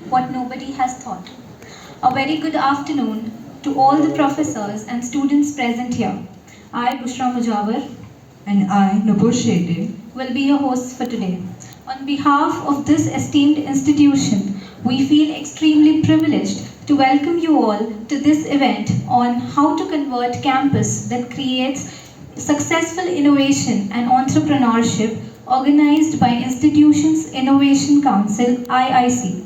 what nobody has thought. A very good afternoon to all the professors and students present here. I, Bushra Mujawar, And I, Nupur Shede, will be your hosts for today. On behalf of this esteemed institution, we feel extremely privileged to welcome you all to this event on how to convert campus that creates successful innovation and entrepreneurship organized by Institutions Innovation Council IIC.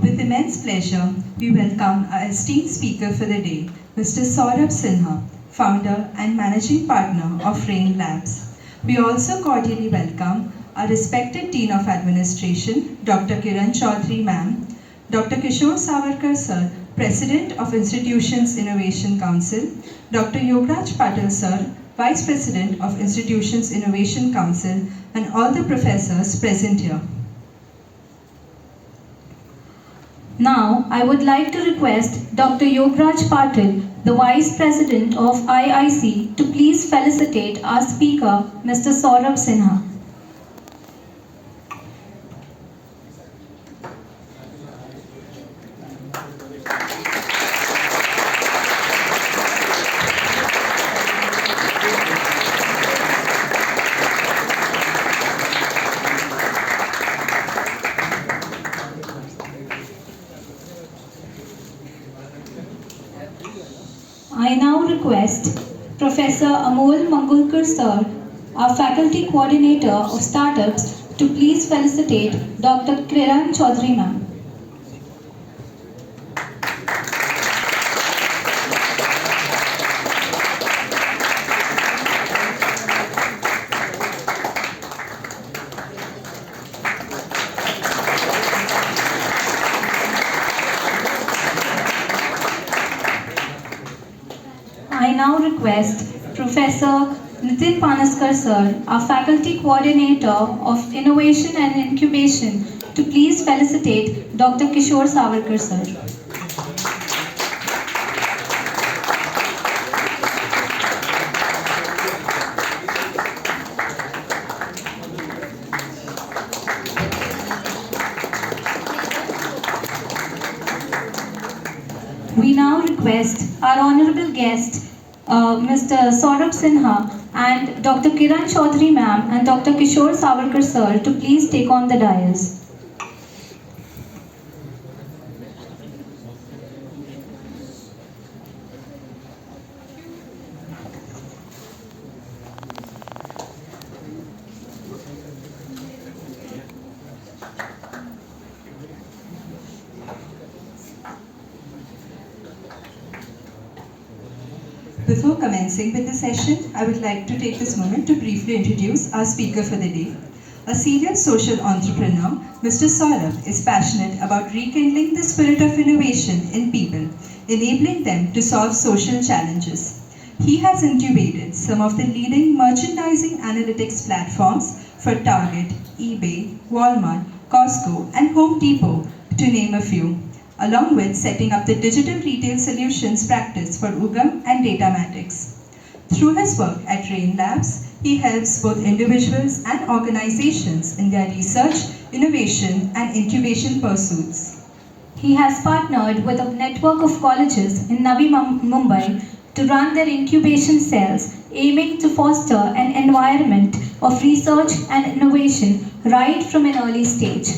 with immense pleasure, we welcome our esteemed speaker for the day, Mr. Saurabh Sinha, founder and managing partner of RAIN Labs. We also cordially welcome our respected Dean of Administration, Dr. Kiran Chaudhary ma'am, Dr. Kishore Savarkar sir, President of Institutions Innovation Council, Dr. Yograj Patil sir, Vice President of Institutions Innovation Council, and all the professors present here. Now, I would like to request Dr. Yograj Patil, the Vice President of IIC, to please felicitate our speaker, Mr. Saurabh Sinha. I now request Professor Amol Mangulkar sir, our faculty coordinator of startups, to please felicitate Dr. Kiran Chaudhary ma'am. I now request Professor Nitin Panaskar sir, our faculty coordinator of innovation and incubation, to please felicitate Dr. Kishore Savarkar sir. We now request our honorable guest, Mr. Saurabh Sinha and Dr. Kiran Chaudhary ma'am and Dr. Kishore Savarkar sir, to please take on the dais. Before commencing with the session, I would like to take this moment to briefly introduce our speaker for the day. A serial social entrepreneur, Mr. Saurabh is passionate about rekindling the spirit of innovation in people, enabling them to solve social challenges. He has incubated some of the leading merchandising analytics platforms for Target, eBay, Walmart, Costco, and Home Depot, to name a few, along with setting up the digital retail solutions practice for Ugam and Datamatics. Through his work at RAIN Labs, he helps both individuals and organizations in their research, innovation, and incubation pursuits. He has partnered with a network of colleges in Navi Mumbai to run their incubation cells, aiming to foster an environment of research and innovation right from an early stage.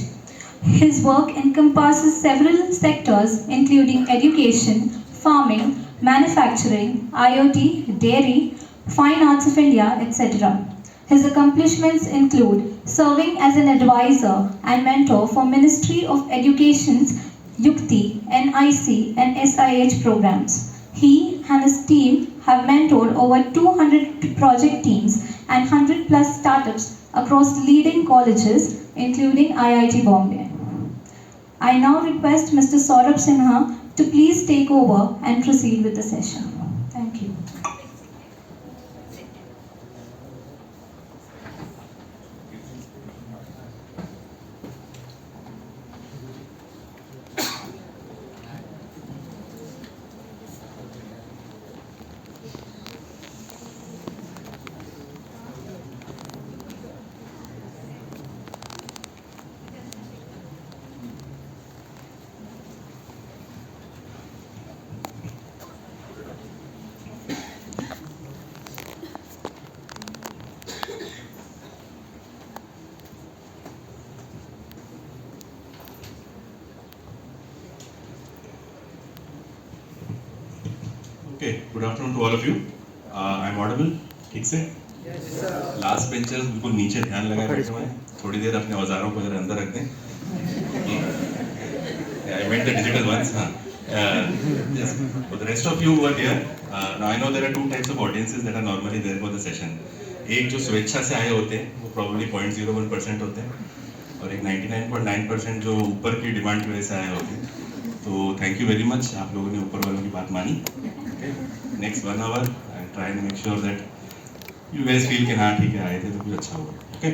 His work encompasses several sectors including education, farming, manufacturing, IoT, dairy, fine arts of India, etc. His accomplishments include serving as an advisor and mentor for Ministry of Education's Yukti, NIC and SIH programs. He and his team have mentored over 200 project teams and 100 plus startups across leading colleges including IIT Bombay. I now request Mr. Saurabh Sinha to please take over and proceed with the session. Thank you. Okay, good afternoon to all of you. I'm audible. ठीक से? Last benchers बिल्कुल नीचे ध्यान लगाए बैठे हुए हैं. थोड़ी देर अपने औजारों को जरा अंदर रख दें. Yeah, I meant the digital ones. हाँ. Yes. For the rest of you who are here, now I know there are two types of audiences that are normally there for the session. एक जो स्वेच्छा से आए होते हैं, वो probably 0.01% होते हैं, और एक 99.9% जो ऊपर की डिमांड की वजह से आए होते हैं. तो थैंक यू वेरी मच, आप लोगों ने ऊपर वालों की बात मानी. Next 1 hour I try and make sure that you guys feel कि हाँ ठीक है आए थे तो कुछ अच्छा होगा. Okay,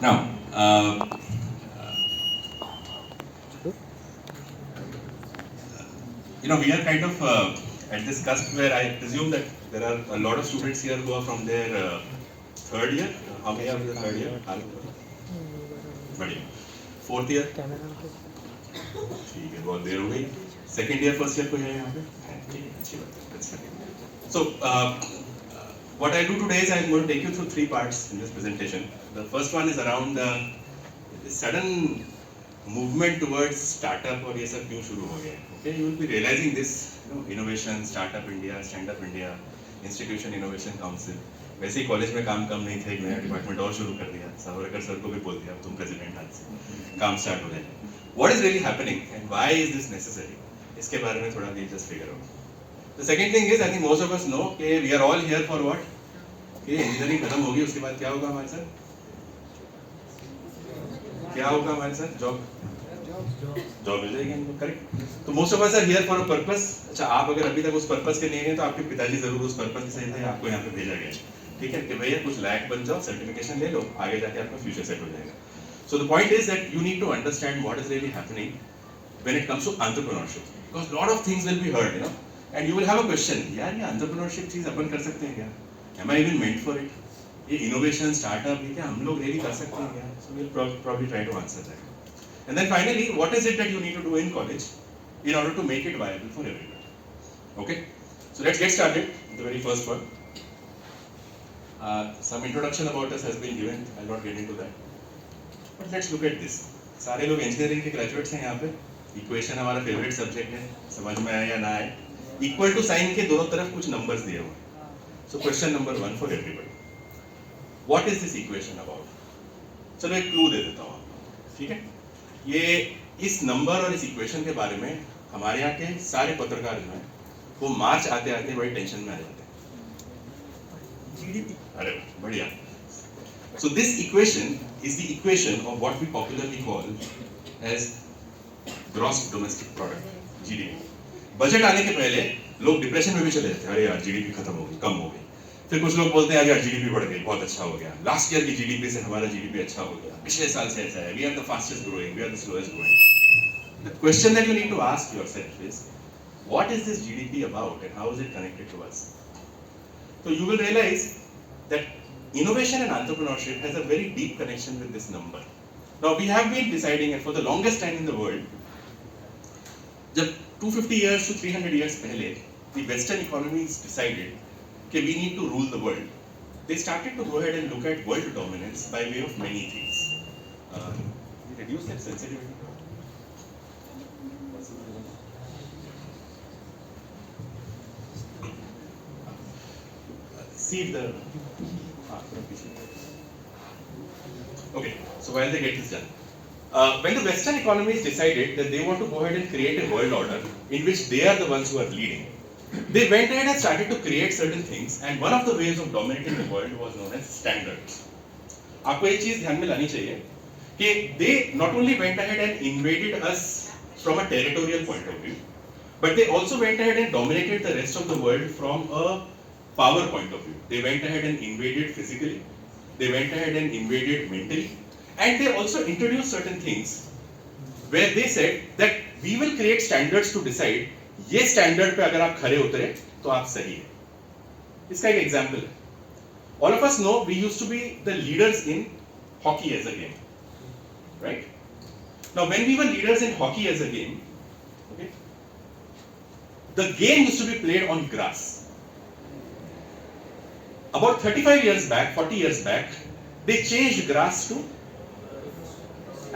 now you know, we are kind of at this cusp where I presume that there are a lot of students here who are from their third year. How many are in the third year? बढ़िया. Fourth year? ठीक है, बहुत देर हो गई. Second year, first year कोई है यहाँ पे? ठीक है, अच्छी बात है. Let's continue. So, what I do today is I'm going to take you through 3 parts in this presentation. The first one is around the sudden movement towards startup और ये सब क्यों शुरू हो गया. Okay, you will be realizing this, you know, innovation, startup India, stand up India, institution innovation council. वैसे ही college में काम कम नहीं थे, एक नया डिपार्टमेंट और शुरू कर दिया. सावरकर सर को भी बोल दिया तुम प्रेसिडेंट आज से काम स्टार्ट हो जाए. What is really happening and why is this necessary? इसके बारे में थोड़ा we'll just figure out. The second thing is I think most of us know कि we are all here for what? कि इंजीनियरिंग खत्म होगी उसके बाद क्या होगा हमारे साथ? क्या होगा हमारे साथ? जॉब मिल जाएगी हमको. करेक्ट. तो most of us are here for a purpose. अच्छा, आप अगर अभी तक उस पर्पस के नहीं गए तो आपके पिताजी जरूर उस पर्पस के सही थे, आपको यहाँ पे भेजा गया. ठीक है कि भैया कुछ लायक बन जाओ, सर्टिफिकेशन ले लो, आगे जाके आपका फ्यूचर सेट हो जाएगा. So the point is that you need to understand what is really happening when it comes to entrepreneurship, because lot of things will be heard, you know, and you will have a question, यार ये entrepreneurship चीज अपन कर सकते हैं क्या? Am I even meant for it? ये innovation startup ये क्या हम लोग रियली कर सकते हैं क्या? So we will probably try to answer that. And then finally, what is it that you need to do in college in order to make it viable for everyone? Okay, so let's get started with the very first one. Some introduction about us has been given. I'll not get into that. But let's look at this. सारे लोग engineering के graduates हैं यहाँ पे. Equation हमारा favourite subject है, समझ में आए या ना आए. इक्वल टू साइन के दोनों तरफ कुछ नंबर्स दिए हुए हैं. So question number 1 for everybody. What is this equation about? चलो एक क्लू दे देता हूँ आपको. ठीक है, ये इस नंबर और इस इक्वेशन के बारे में हमारे यहाँ के सारे पत्रकार जो हैं वो मार्च आते आते बड़ी टेंशन में आ जाते हैं. जीडीपी, अरे बढ़िया. So this equation is the equation of what we popularly call as gross domestic product, GDP. Budget आने के पहले लोग डिप्रेशन में भी चले जाते हैं, अरे यार जीडीपी खत्म हो गई, कम हो गई. फिर कुछ लोग बोलते हैं यार जीडीपी बढ़ गई, बहुत अच्छा हो गया, लास्ट ईयर की जीडीपी से हमारा जीडीपी अच्छा हो गया, पिछले साल से ऐसा है, we are the fastest growing, we are the slowest growing. The question that you need to ask yourself is what is this GDP about and how is it connected to us. So you will realize that innovation and entrepreneurship has a very deep connection with this number. Now we have been deciding, and for the longest time in the world, जब 250 years to 300 years पहले the Western economies decided that we need to rule the world, they started to go ahead and look at world dominance by way of many things. Reduce that sensitivity. See the. Okay, so while they get this done, when the Western economies decided that they want to go ahead and create a world order in which they are the ones who are leading, they went ahead and started to create certain things, and one of the ways of dominating the world was known as standards. आपको एक चीज ध्यान में लानी चाहिए कि they not only went ahead and invaded us from a territorial point of view, but they also went ahead and dominated the rest of the world from a power point of view. They went ahead and invaded physically, they went ahead and invaded mentally, and they also introduced certain things where they said that we will create standards to decide ये standard पे अगर आप खरे उतरे तो आप सही है. इसका एक एग्जांपल है. All of us know we used to be the leaders in hockey as a game, right? Now when we were leaders in hockey as a game, okay, the game used to be played on grass. About 35 years back, 40 years back, they changed grass to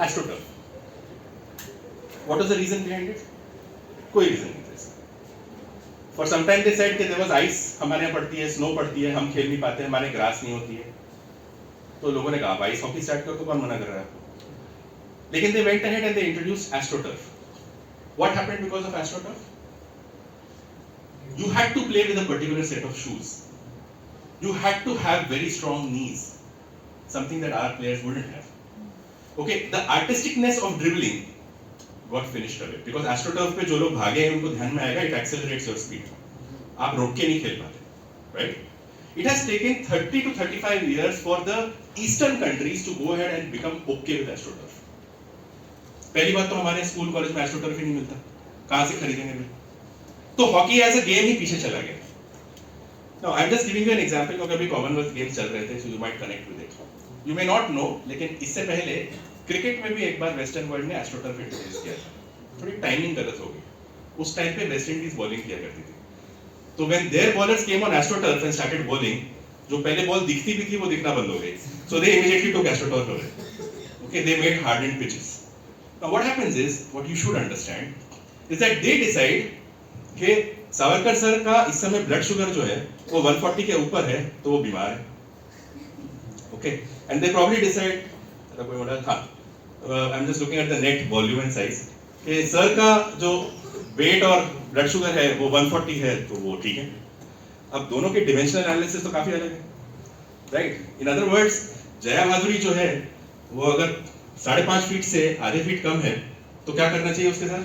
AstroTurf. What was the reason behind it? कोई reason नहीं था. For some time they said कि there was ice, हमारे यहाँ पड़ती है, snow पड़ती है, हम खेल नहीं पाते, हमारे grass नहीं होती है. तो लोगों ने कहा आप ice hockey start करो तो कौन मना कर रहा है आपको? लेकिन they went ahead and they introduced AstroTurf. What happened because of AstroTurf? You had to play with a particular set of shoes. You had to have very strong knees, something that our players wouldn't have. Okay, the artisticness of dribbling got finished away because AstroTurf पे जो लोग भागे हैं उनको ध्यान में आएगा, it accelerates your speed. आप रोक के नहीं खेल पाते, right? It has taken 30 to 35 years for the eastern countries to go ahead and become okay with AstroTurf. पहली बात तो हमारे स्कूल कॉलेज में AstroTurf ही नहीं मिलता, कहाँ से खरीदेंगे फिर? तो हॉकी एज अ गेम ही पीछे चला गया. Now I'm just giving you an example क्योंकि अभी कॉमनवेल्थ गेम्स चल रहे थे, so you might connect with it. You may not know, लेकिन इससे पहले क्रिकेट में भी एक बार वेस्टर्न वर्ल्ड ने एस्ट्रोटर्फ इंट्रोड्यूस किया था. थोड़ी टाइमिंग गलत हो गई. उस टाइम पे वेस्ट इंडीज बॉलिंग किया करती थी. तो when their bowlers came on astroturf and started bowling, जो पहले बॉल दिखती भी थी वो दिखना बंद हो गई. So they immediately took astroturf away. Okay, they made hardened pitches. Now what happens is, what you should understand is that they decide कि सावरकर सर का इस समय ब्लड शुगर जो है वो 140 के ऊपर है तो वो बीमार है. Okay, and they probably decide, कोई मॉडल था, I am just looking at the net volume and size, कि सर का जो वेट और ब्लड शुगर है वो 140 है तो वो ठीक है. अब दोनों के डिमेंशनल एनालिसिस तो काफी अलग है, right? In other words, Jaya Bhaduri जो है वो अगर 5.5 फीट से आधे फीट कम है तो क्या करना चाहिए उसके साथ?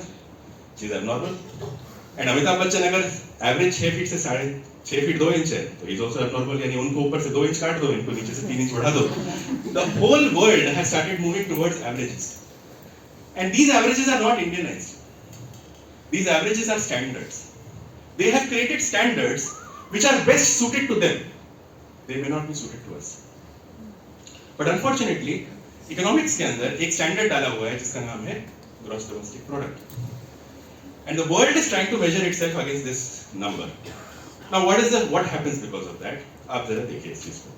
She is abnormal. And Amitabh Bachchan अगर एवरेज 6 फीट से 6 फीट 2 इंच है तो ही इज आल्सो एबनॉर्मल, यानी उनको ऊपर से 2 इंच काट दो, इनको नीचे से 3 इंच बढ़ा दो. The whole world has started moving towards averages, and these averages are not Indianised. These averages are standards. They have created standards which are best suited to them. They may not be suited to us. But unfortunately, economics के अंदर एक standard डाला हुआ है जिसका नाम है gross domestic product. And the world is trying to measure itself against this number. Now, what happens because of that? आप जरा देखिए इस चीज को.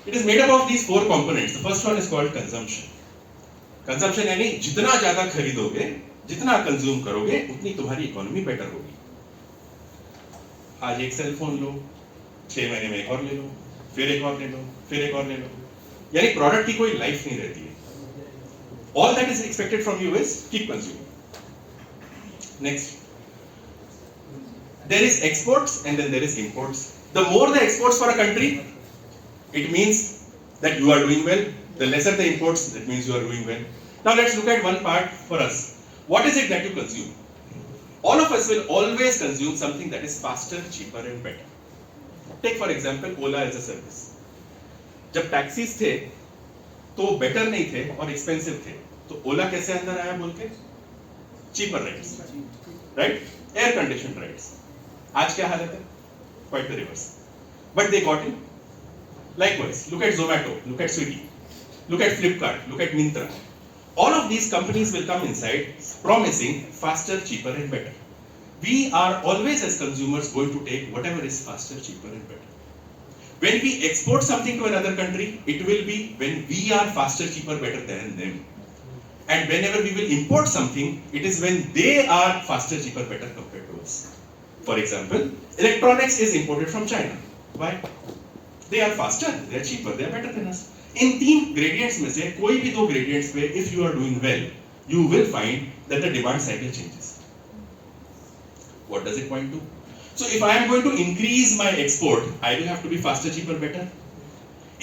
It is made up of these 4 components. The first one is called consumption. Consumption यानी जितना ज्यादा खरीदोगे, जितना कंज्यूम करोगे उतनी तुम्हारी इकोनॉमी बेटर होगी. आज एक सेल फोन लो, 6 महीने में एक और ले लो, फिर एक और ले लो, फिर एक और ले लो, यानी प्रोडक्ट की कोई लाइफ नहीं रहती है. All that is expected from you is keep consuming. Next, there is exports and then there is imports. The more the exports for a country, it means that you are doing well. The lesser the imports, that means you are doing well. Now let's look at one part for us. What is it that you consume? All of us will always consume something that is faster, cheaper and better. Take for example Ola as a service. जब taxis थे तो better नहीं थे और expensive थे, तो ओला कैसे अंदर आया बोल के? Cheaper rides, right? Air condition rides. आज क्या हालत है? Quite the reverse. But they got in. Likewise, look at Zomato, look at Swiggy, look at Flipkart, look at Myntra. All of these companies will come inside promising faster, cheaper and better. We are always as consumers going to take whatever is faster, cheaper and better. When we export something to another country, it will be when we are faster, cheaper, better than them. And whenever we will import something, it is when they are faster, cheaper, better compared to us. For example, electronics is imported from China. Why? They are faster, they are cheaper, they are better than us. In 3 gradients में से कोई भी 2 gradients पे if you are doing well, you will find that the demand cycle changes. What does it point to? So if I am going to increase my export, I will have to be faster, cheaper, better.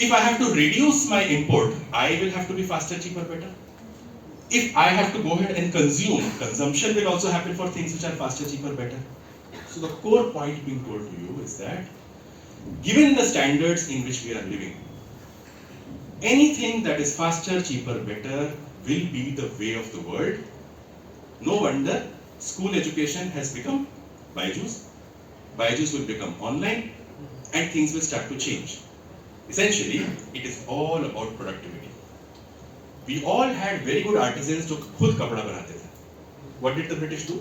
If I have to reduce my import, I will have to be faster, cheaper, better. If I have to go ahead and consume, consumption will also happen for things which are faster, cheaper, better. So the core point being told to you is that given the standards in which we are living, anything that is faster, cheaper, better will be the way of the world. No wonder school education has become Byju's. Byju's will become online and things will start to change. Essentially, it is all about productivity. We all had very good artisans जो खुद कपड़ा बनाते थे. What did the British do?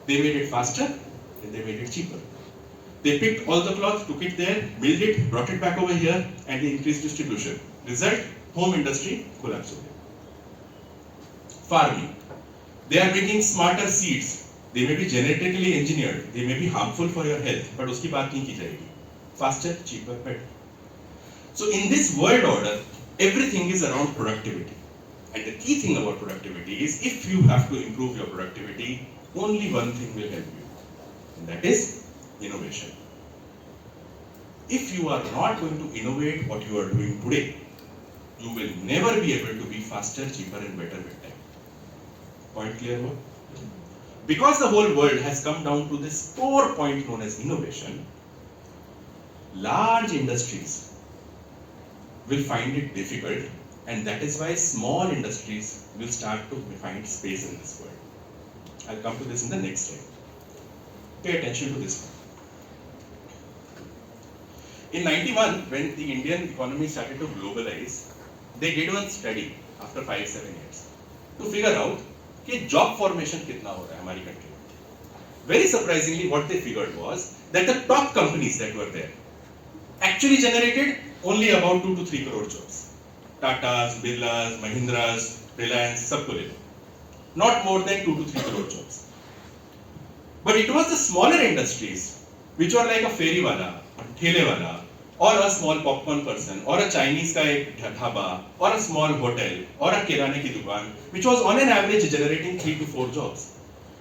They made it faster and they made it cheaper. They picked all the cloth, took it there, milled it, brought it back over here, and they increased distribution. Result, home industry collapsed. Farming. They are bringing smarter seeds. they may be genetically engineered, they may be harmful for your health, but उसकी बात नहीं की जाएगी. Faster, cheaper, better. So in this world order, everything is around productivity. And the key thing about productivity is if you have to improve your productivity, only one thing will help you. And that is innovation. If you are not going to innovate what you are doing today, you will never be able to be faster, cheaper and better with time. Point clear? Because the whole world has come down to this core point known as innovation, large industries will find it difficult, and that is why small industries will start to find space in this world. I'll come to this in the next slide. Pay attention to this one. In 91, when the Indian economy started to globalize, they did one study after 5-7 years to figure out कि job formation कितना हो रहा है हमारी country में. Very surprisingly, what they figured was that the top companies that were there actually generated only about 2 to 3 crore jobs. Tatas, Birlas, Mahindras, Reliance, सबको ले लो. Not more than 2 to 3 crore jobs. But it was the smaller industries which were like a ferry wala, a thele wala, or a small popcorn person, or a Chinese का एक dhaba, or a small hotel, or a किराने की दुकान, which was on an average generating 3 to 4 jobs.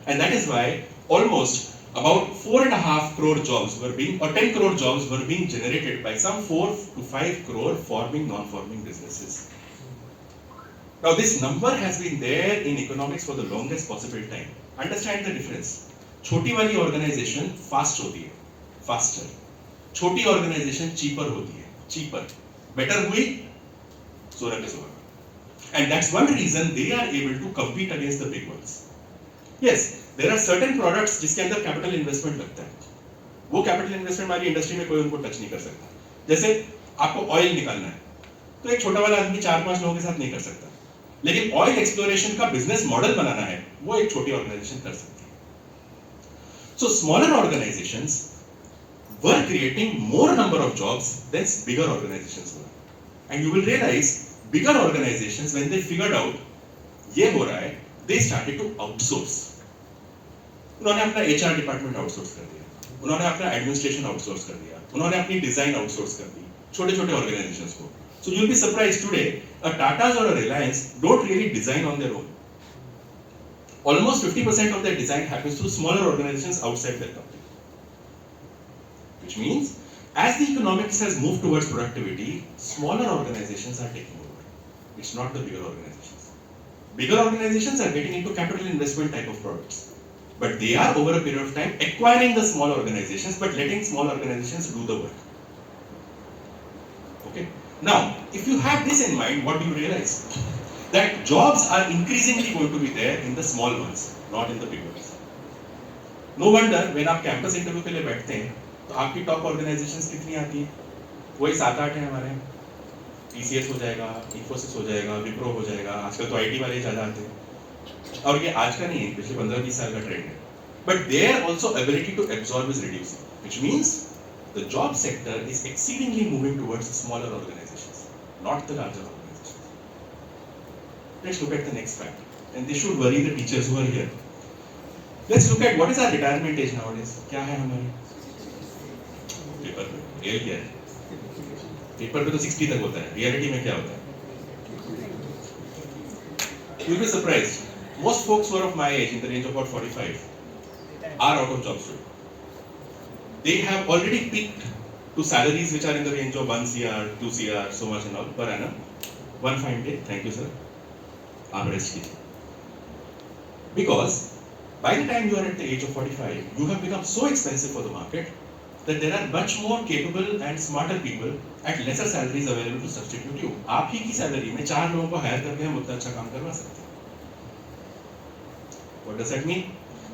And that is why almost about 4.5 crore jobs were being, or 10 crore jobs were being generated by some 4 to 5 crore forming, non-forming businesses. Now this number has been there in economics for the longest possible time. Understand the difference. छोटी वाली organization fast होती है, faster. छोटी organization cheaper होती है, cheaper. Better हुई, सोलह के सोलह. And that's one reason they are able to compete against the big ones. Yes, there are certain products जिसके अंदर capital investment लगता है. वो capital investment हमारी इंडस्ट्री में कोई उनको टच नहीं कर सकता. जैसे आपको ऑयल निकालना है, तो एक छोटा वाला आदमी 4-5 लोगों के साथ नहीं कर सकता. लेकिन ऑयल एक्सप्लोरेशन का बिजनेस मॉडल बनाना है, वो एक छोटी ऑर्गेनाइजेशन कर सकती है. So smaller organizations were creating more number of jobs than bigger organizations were. And you will realize bigger organizations, when they figured out ये हो रहा है, they started to outsource. उन्होंने अपना HR डिपार्टमेंट आउटसोर्स कर दिया, उन्होंने अपना एडमिनिस्ट्रेशन आउटसोर्स कर दिया, उन्होंने अपनी डिजाइन आउटसोर्स कर दी छोटे छोटे ऑर्गेनाइजेशंस को. So you'll be surprised today, a Tata's or a Reliance don't really design on their own. Almost 50% of their design happens through smaller organizations outside their company. Which means, as the economics has moved towards productivity, smaller organizations are taking over. It's not the bigger organizations. Bigger organizations are getting into capital investment type of products. But they are, over a period of time, acquiring the small organizations, but letting small organizations do the work. Okay? Now, if you have this in mind, what do you realize? That jobs are increasingly going to be there in the small ones, not in the big ones. No wonder when आप campus interview के लिए बैठते हैं, तो आपकी top organisations कितनी आती है? वही 7-8 हैं हमारे. TCS हो जाएगा, Infosys हो जाएगा, Wipro हो जाएगा. आजकल तो IT वाले ज़्यादा आते हैं. और ये आज का नहीं है, पिछले 15-20 साल का ट्रेंड है. But their also ability to absorb is reducing, which means the job sector is exceedingly moving towards smaller organizations, not the larger organizations. Let's look at the next fact, and this should worry the teachers who are here. Let's look at what is our retirement age nowadays. क्या है हमारी? Paper पे. Real क्या है? Paper पे तो 60 तक होता है. रियलिटी में क्या होता है? You'll be surprised. Most folks who are of my age, in the range of about 45, are out of jobs today. They have already peaked to salaries which are in the range of 1 CR, 2 CR, so much and all per annum. One fine day, thank you sir. आप rest कीजिए. Because by the time you are at the age of 45, you have become so expensive for the market that there are much more capable and smarter people at lesser salaries available to substitute you. आप ही की salary में 4 लोगों को higher करके हम उतना अच्छा काम करवा सकते हैं. What does that mean?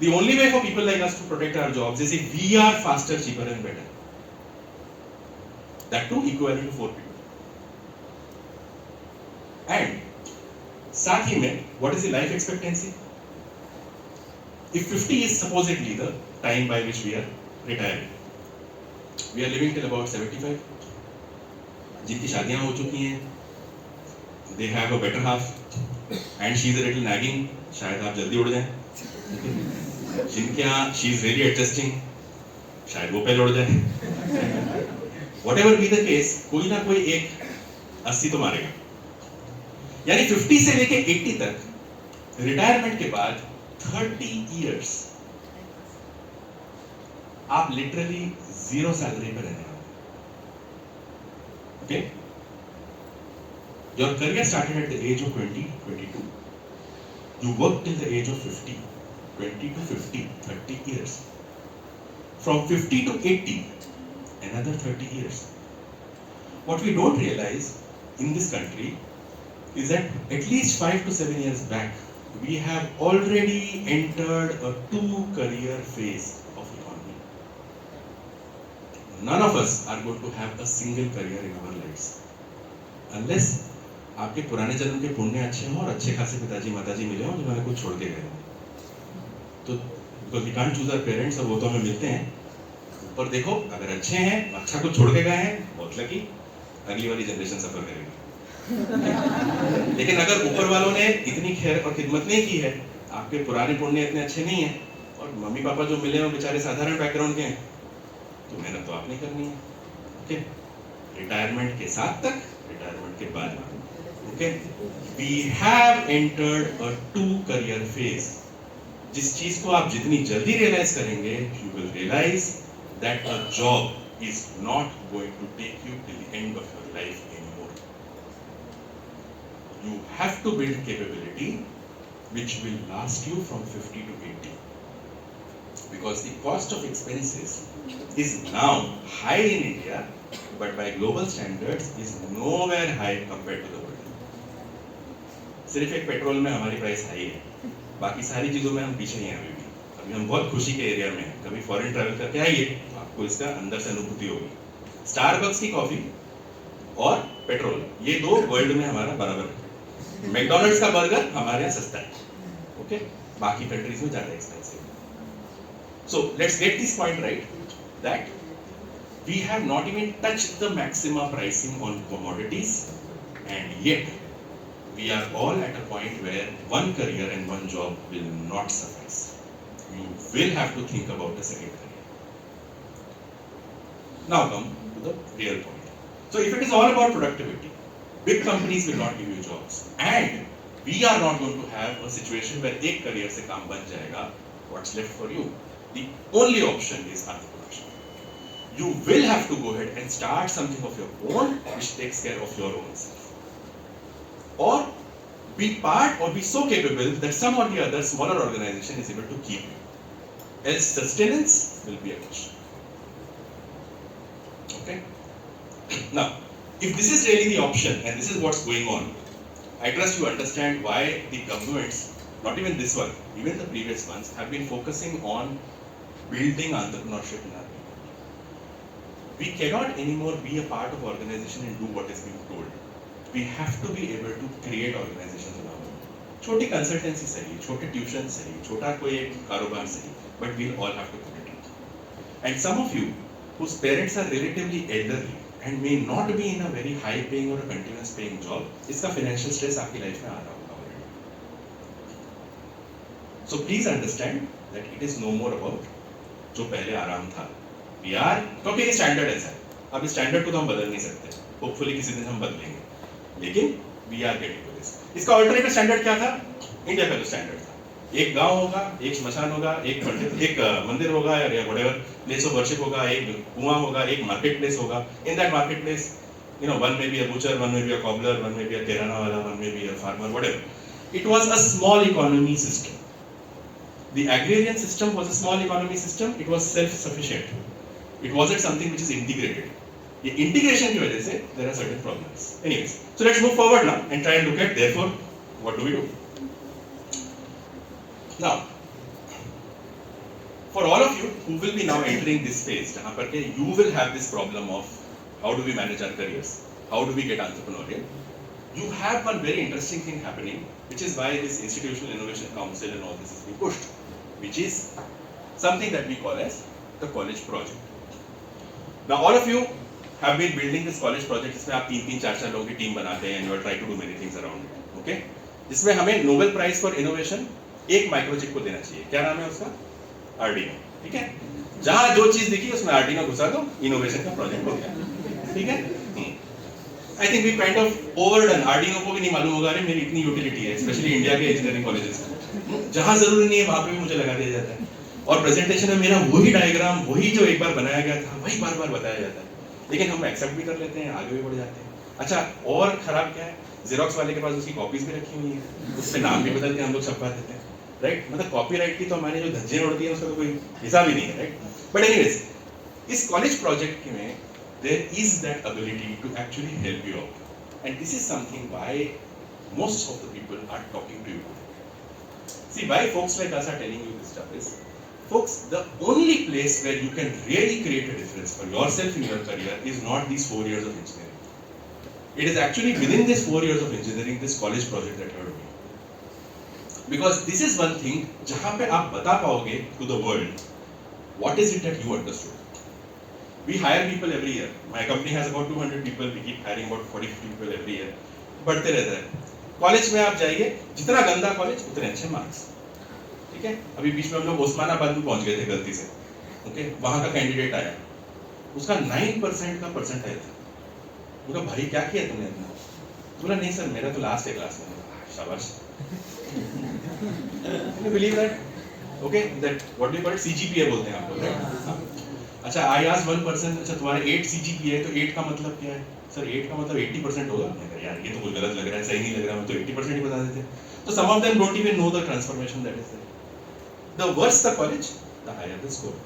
The only way for people like us to protect our jobs is if we are faster, cheaper and better. That too equivalent to 4 people. And साथ ही में, what is the life expectancy? If 50 is supposedly the time by which we are retiring, we are living till about 75. जिनकी शादियां हो चुकी हैं, they have a better half, and she is a little nagging. शायद आप जल्दी उड़ जाएं. जिनके यहाँ शी इज वेरी एडजस्टिंग, शायद वो पहले उड़ जाए। What ever be the case, कोई ना कोई एक 80 तो मारेगा। यानी 50 से लेके 80 तक रिटायरमेंट के बाद 30 इयर्स आप लिटरली जीरो सैलरी पे रहने वाले। Okay, your career started at the age of 20-22, you work till the age of 50, 20 to 50, 30 years. From 50 to 80, another 30 years. What we don't realize in this country is that at least 5 to 7 years back, we have already entered a 2-career phase of economy. None of us are going to have a single career in our lives. Unless आपके पुराने जन्म के पुण्य अच्छे हों और अच्छे खासे पिताजी माताजी मिले हों जिन्होंने कुछ छोड़ के गए हों, तो because we can't choose our parents, और वो तो हमें मिलते हैं। ऊपर देखो, अगर अच्छे हैं, अच्छा कुछ छोड़ के गए हैं, बहुत लकी, अगली वाली जनरेशन सफर करेगी। लेकिन अगर ऊपर वालों ने इतनी खैर और खिदमत नहीं की है, आपके पुराने पुण्य इतने अच्छे नहीं है, और मम्मी पापा जो मिले हैं बेचारे साधारण बैकग्राउंड के हैं, तो मेहनत तो आपने करनी है। ओके, रिटायरमेंट के साथ तक, रिटायरमेंट के बाद में, okay, we have entered a 2-career phase. जिस चीज को आप जितनी जल्दी रियलाइज करेंगे, you will realize that a job is not going to take you till the end of your life anymore. You have to build capability which will last you from 50 to 80. Because the cost of expenses is now high in India, but by global standards is nowhere high compared to the world. सिर्फ एक petrol में हमारी price high है, बाकी सारी चीजों में हम पीछे ही हैं अभी भी। अभी हम बहुत खुशी के एरिया में हैं। कभी फॉरेन ट्रैवल करके आइए तो आपको इसका अंदर से अनुभूति होगी। स्टारबक्स की कॉफी और पेट्रोल, ये दो वर्ल्ड में हमारा बराबर है। मैकडॉनल्ड्स का बर्गर हमारे यहाँ सस्ता है, ओके, बाकी कंट्रीज में ज्यादा expensive. So let's get this point right, that we have not even touched the maxima pricing on commodities, and yet we are all at a point where one career and one job will not suffice. You will have to think about the second career. Now come to the real point. So if it is all about productivity, big companies will not give you jobs, and we are not going to have a situation where एक career से काम बन जाएगा. What's left for you? The only option is entrepreneurship. You will have to go ahead and start something of your own which takes care of your own self. Or be part or be so capable that some or the other smaller organization is able to keep you. Else sustenance will be a question. Okay? Now, if this is really the option and this is what's going on, I trust you understand why the governments, not even this one, even the previous ones, have been focusing on building entrepreneurship in our people. We cannot anymore be a part of organization and do what is being told. We have to be able to create organizations on our own. छोटी consultancy सही, छोटे tuition सही, छोटा कोई एक कारोबार सही, but we'll all have to put it in. And some of you whose parents are relatively elderly and may not be in a very high paying or a continuous paying job, इसका financial stress आपकी life में आ रहा होगा already. So please understand that it is no more about जो पहले आराम था. We are, क्योंकि ये स्टैंडर्ड ऐसा है, अब इस स्टैंडर्ड को तो हम बदल नहीं सकते, होपफुली किसी दिन हम बदलेंगे, लेकिन we are getting to this. इसका अल्टरनेटिव स्टैंडर्ड क्या था? इंडिया का जो स्टैंडर्ड था, एक गांव होगा, एक श्मशान होगा, एक मंदिर होगा या व्हाटएवर प्लेस ऑफ वर्शिप होगा, एक कुआं होगा, एक मार्केट प्लेस होगा। In that market place, you know, one may be a butcher, one may be a cobbler, one may be a kirana wala, one may be a farmer, whatever. It was a small economy system. The agrarian system was a small economy system. It was self-sufficient. It wasn't something which is integrated. ये integration की वजह से there are certain problems. Anyways, so let's move forward now and try and look at therefore what do we do. Now, for all of you who will be now entering this phase, जहाँ पर के you will have this problem of how do we manage our careers, how do we get entrepreneurial. You have one very interesting thing happening, which is why this Institutional Innovation Council and all this is being pushed, which is something that we call as the college project. Now, all of you have been building this college project, जिसमें आप 3-4 लोगों की team बनाते हैं and you are trying to do many things around it, okay? जिसमें हमें Nobel prize for innovation एक microchip को देना चाहिए। क्या नाम है उसका? आर्डिनो, ठीक है? जहां जो चीज दिखी उसमें आर्डिनो घुसा दो, इनोवेशन का प्रोजेक्ट हो गया, ठीक है? I think we kind of overdone, Arduino को भी नहीं मालूम होगा अरे मेरी इतनी यूटिलिटी है, स्पेशली इंडिया के इंजीनियरिंग कॉलेजेस में। जहां जरूरी नहीं है वहां पे भी मुझे लगा दिया जाता है, और प्रेजेंटेशन में मेरा वही डायग्राम, वही जो एक बार बनाया गया था, वही बार बार बताया जाता है, लेकिन हम एक्सेप्ट भी कर लेते हैं, आगे भी बढ़ जाते हैं। अच्छा, और खराब क्या है, जेरोक्स वाले के पास उसकी कॉपीज भी रखी हुई है, उससे नाम भी बदल के हम लोग छपवा देते हैं, राइट? मतलब कॉपीराइट की तो हमारी जो धज्जियां उड़ती है उसका तो कोई हिसाब ही नहीं है, राइट? बट एनीवेज, इस कॉलेज प्रोजेक्ट में there is that ability to actually help you out, and this is something why most of the people are talking to you today. See, why folks like us are telling you this stuff is, folks, the only place where you can really create a difference for yourself in your career is not these 4 years of engineering. It is actually within these 4 years of engineering, this college project that you are doing. Because this is one thing जहाँ पे आप बता पाओगे to the world what is it that you understood. We hire people every year. My company has about 200 people. We keep hiring about 40-50 people every year. बढ़ते रहता है. College में आप जाइए, जितना गंदा कॉलेज उतने अच्छे मार्क्स, ठीक है? अभी बीच में हम लोग उस्मानाबाद में पहुंच गए थे गलती से, ओके? वहाँ का कैंडिडेट आया, उसका 9% का परसेंटाइल था। बोला भाई क्या किया तुमने इतना? बोला नहीं सर, मेरा तो लास्ट है क्लास में। शाबाश। Can you believe that? Okay, that what do you call it? CGPA बोलते हैं आप लोग, right? अच्छा, आई आज 1%, अच्छा तुम्हारे 8 CGPA है तो 8 का मतलब क्या है? सर 8 का मतलब 80% होगा। मैं कहा यार ये तो कुछ गलत लग रहा है, सही नहीं लग रहा, मैं तो 80% ही बता देते। तो some of them don't even know the transformation that is there. The worse the college, the higher the score.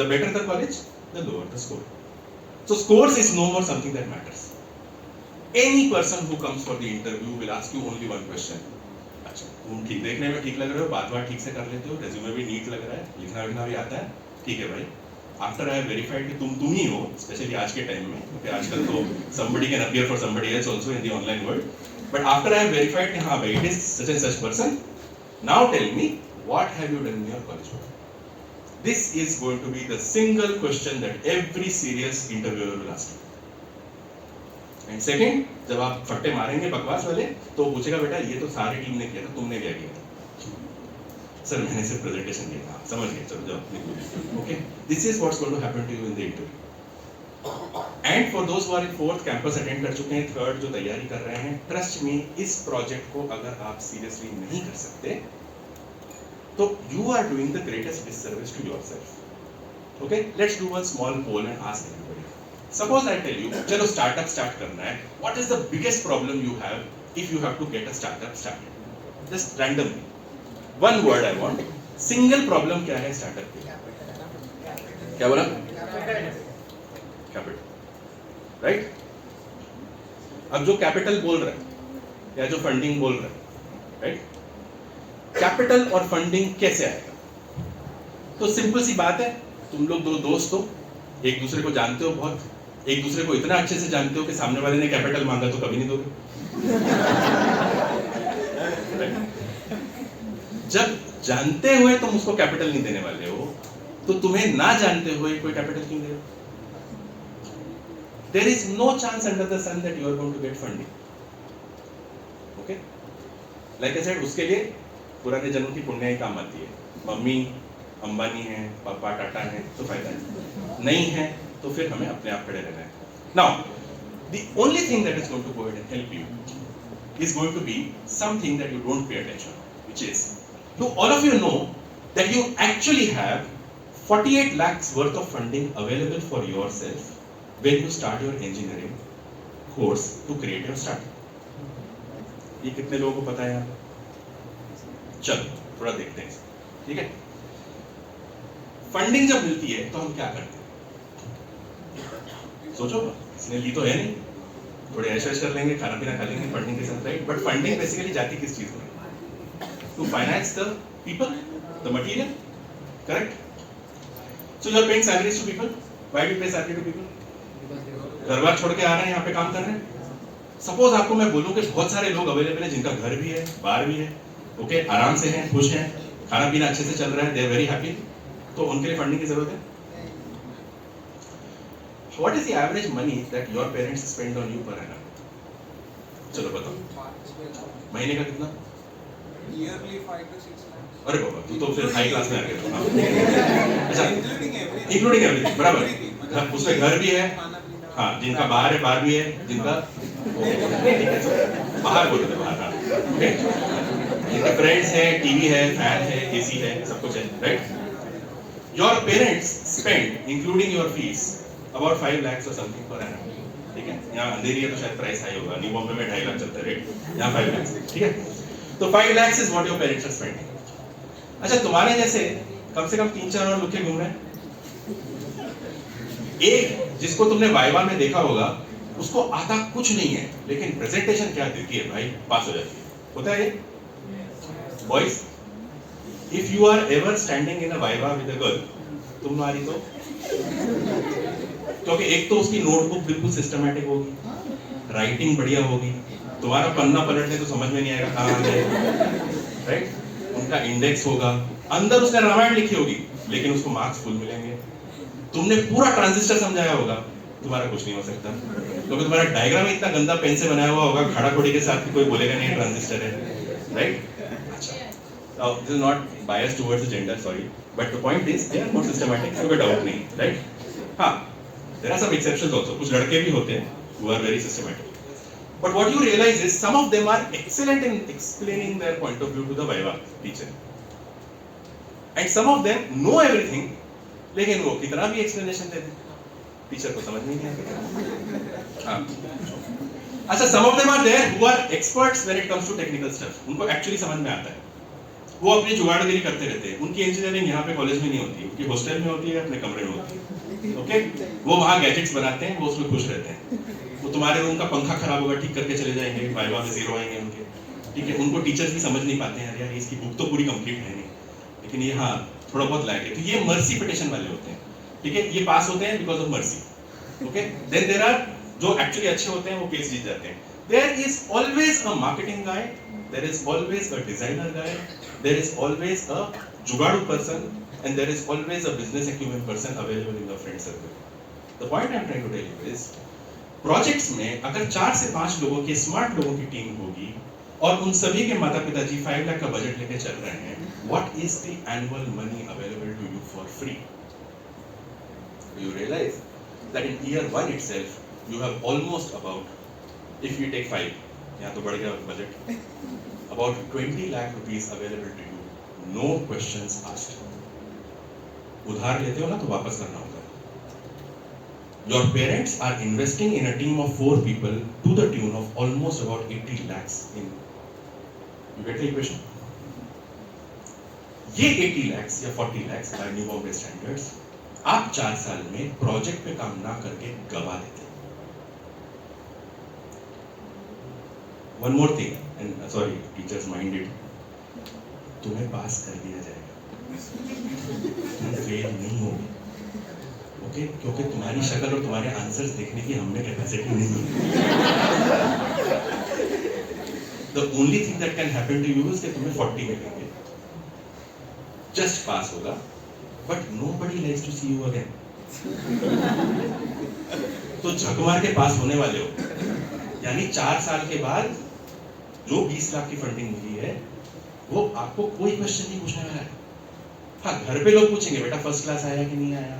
The better the college, the lower the score. So scores is no more something that matters. Any person who comes for the interview will ask you only one question. अच्छा, तुम ठीक देखने में ठीक लग रहे हो, बात ठीक से कर लेते हो, रेज्यूमे भी नीट लग रहा है, लिखना भी आता है, ठीक है भाई। After I have verified कि तुम ही हो, स्पेशली आज के टाइम में, क्योंकि आजकल तो somebody can appear for somebody else also in the online world. But after I have verified कि हाँ भाई it is such and such person, now tell me what have you done in your college work? This is going to be the single question that every serious interviewer will ask you. And second, जब आप फट्टे मारेंगे बकवास वाले, तो पूछेगा बेटा ये तो सारी टीम ने किया था, तुमने क्या किया था? सर मैंने सिर्फ प्रेजेंटेशन दिया था, समझ गए, चलो जाओ, okay? This is what's going to happen to you in the interview. And for those who are in 4th campus attend कर चुके हैं, 3rd जो तैयारी कर रहे हैं, ट्रस्ट मी, इस प्रोजेक्ट को अगर आप सीरियसली नहीं कर सकते तो you are doing the greatest disservice to yourself, okay? Let's do one small poll and ask everybody. Suppose I tell you, चलो स्टार्टअप स्टार्ट करना है, what is the biggest problem you have if you have to get a startup started? Just randomly one word I want. Single problem क्या है startup के? क्या बोला? Capital, right? अब जो कैपिटल बोल रहा है या जो फंडिंग बोल रहा है, राइट? कैपिटल और फंडिंग कैसे आएगा? तो सिंपल सी बात है, तुम लोग दो दोस्त हो, एक दूसरे को जानते हो बहुत, एक दूसरे को इतना अच्छे से जानते हो कि सामने वाले ने कैपिटल मांगा तो कभी नहीं दोगे। जब जानते हुए तुम उसको कैपिटल नहीं देने वाले हो, तो तुम्हें ना जानते हुए कोई कैपिटल क्यों दे? There is no chance under the sun that you are going to get funding. Okay? Like I said, उसके लिए पुराने जन्म की पुण्य ही काम आती है। मम्मी अंबानी है, पापा टाटा है, तो फायदा है। नहीं है तो फिर हमें अपने आप खड़े रहना है। Now, the only thing that is going to go ahead and help you is going to be something that you don't pay attention, which is, do all of you know that you actually have 48 lakhs worth of funding available for yourself when you start your engineering course to create your startup? ये कितने लोगों को पता है यहाँ? चलो थोड़ा देखते हैं, ठीक है? फंडिंग जब मिलती है तो हम क्या करते हैं? सोचो, इसने ली तो है नहीं, थोड़े ऐश कर लेंगे, खाना पीना खा लेंगे फंडिंग के साथ, राइट? बट फंडिंग बेसिकली जाती किस चीज में? To finance the people, the material, correct? So you are paying salaries to people. Why do you pay salary to people? घर बार छोड़ के आ रहे हैं, यहाँ पे काम कर रहे हैं। Suppose आपको मैं बोलूँ कि बहुत सारे लोग अवेलेबल हैं जिनका घर भी है, बार भी है, ओके, आराम से हैं, खुश हैं, खाना पीना अच्छे से चल रहा है, they are very happy, तो उनके लिए फंडिंग की जरूरत है। What is the average money that your parents spend on you per annum? चलो बताओ, महीने का कितना? Yearly 5 to 6 lakhs. अरे बाबा तू तो फिर हाई क्लास में आ गया अच्छा Including everything. इंक्लूडिंग एवरीथिंग बराबर Everything, मतलब उसमें घर भी है खाना पीना. हाँ जिनका बाहर है बाहर भी है जिनका बाहर बोलो थे बाहर हाँ ओके जिनका फ्रेंड्स है टीवी है फैन है एसी है सब कुछ है right your parents spend including your fees about 5 lakhs और समथिंग पर एनम ठीक है यहाँ अंधेरी है तो शायद प्राइस हाई होगा न्यू बॉम्बे में 2.5 लाख चलता है रेट यहाँ 5 lakhs ठीक है तो 5 lakhs is what your parents are spending अच्छा तुम्हारे जैसे कम से कम 3-4 और लुके घूम रहे हैं एक जिसको तुमने वाइवा में देखा होगा उसको आता कुछ नहीं है लेकिन प्रेजेंटेशन क्या देती है भाई पास हो जाती है होता है ये boys if you are ever standing in a viva with a girl तुम्हारी तो क्योंकि एक तो उसकी नोटबुक बिल्कुल सिस्टमैटिक होगी राइटिंग बढ़िया होगी तुम्हारा पन्ना पलटने तो समझ में नहीं आएगा कहाँ है राइट उनका इंडेक्स होगा अंदर उसने रामायण लिखी होगी लेकिन उसको मार्क्स फुल मिलेंगे तुमने पूरा ट्रांजिस्टर समझाया होगा तुम्हारा कुछ नहीं हो सकता क्योंकि तुम्हारा डायग्राम इतना गंदा पेन से बनाया हुआ होगा खड़ा खोड़ी के साथ कोई बोलेगा नहीं ट्रांजिस्टर है राइट अच्छा this is not bias towards gender sorry but the point is they are more systematic कोई डाउट नहीं राइट हाँ there are some exceptions also कुछ लड़के भी होते हैं who are very systematic but what you realize is some of them are excellent in explaining their point of view to the viva teacher and some of them know everything लेकिन वो कितना भी explanation देते teacher को समझ नहीं आता हाँ अच्छा some of them are there who are experts when it comes to technical stuff उनको एक्चुअली समझ में आता है वो अपनी जुगाड़गिरी करते रहते हैं उनकी इंजीनियरिंग यहाँ पे कॉलेज में नहीं होती उनकी हॉस्टल में होती है अपने कमरे में होती है ओके वो वहाँ गैजेट्स बनाते हैं वो उसमें खुश रहते हैं वो तुम्हारे रूम का पंखा खराब होगा ठीक करके चले जाएंगे वाइवा में 0 आएंगे उनके ठीक है उनको टीचर्स भी समझ नहीं पाते हैं यार इसकी बुक तो पूरी कंप्लीट है नहीं लेकिन ये हाँ थोड़ा बहुत लैग है तो ये मर्सी पिटिशन वाले होते हैं ठीक है ये पास होते हैं because of mercy okay then there are जो एक्चुअली अच्छे होते हैं वो केस जीत जाते हैं there is always a marketing guy there is always a designer guy there is always a jugaadu person and there is always a business acumen person available in your friend circle the point I am trying to tell you is projects में अगर 4 से 5 लोगों की smart लोगों की team होगी और उन सभी के माता पिताजी 5 लाख का बजट लेके चल रहे हैं what is the annual money available to you for free you realize that in year 1 itself you have almost about if you take 5 यहाँ तो बढ़ गया budget about 20 lakh rupees available to you no questions asked उधार लेते हो ना तो वापस करना होगा your parents are investing in a team of 4 people to the tune of almost about 80 lakhs in you get the equation ये 80 lakhs या 40 lakhs by new Bombay standards आप 4 साल में प्रोजेक्ट पे काम ना करके गवा देते one more thing and sorry teachers minded तुम्हें पास कर दिया जाएगा तुम फेल नहीं होगे ओके क्योंकि तुम्हारी शक्ल और तुम्हारे आंसर्स देखने की हमने कैपेसिटी नहीं है the only thing that can happen to you is कि तुम्हें 40 मिलेंगे जस्ट पास होगा but nobody likes to see you again तो झक मार के पास होने वाले हो यानी 4 साल के बाद जो 20 लाख की फंडिंग मिली है वो आपको कोई क्वेश्चन नहीं पूछने वाला है हाँ घर पे लोग पूछेंगे बेटा फर्स्ट क्लास आया कि नहीं आया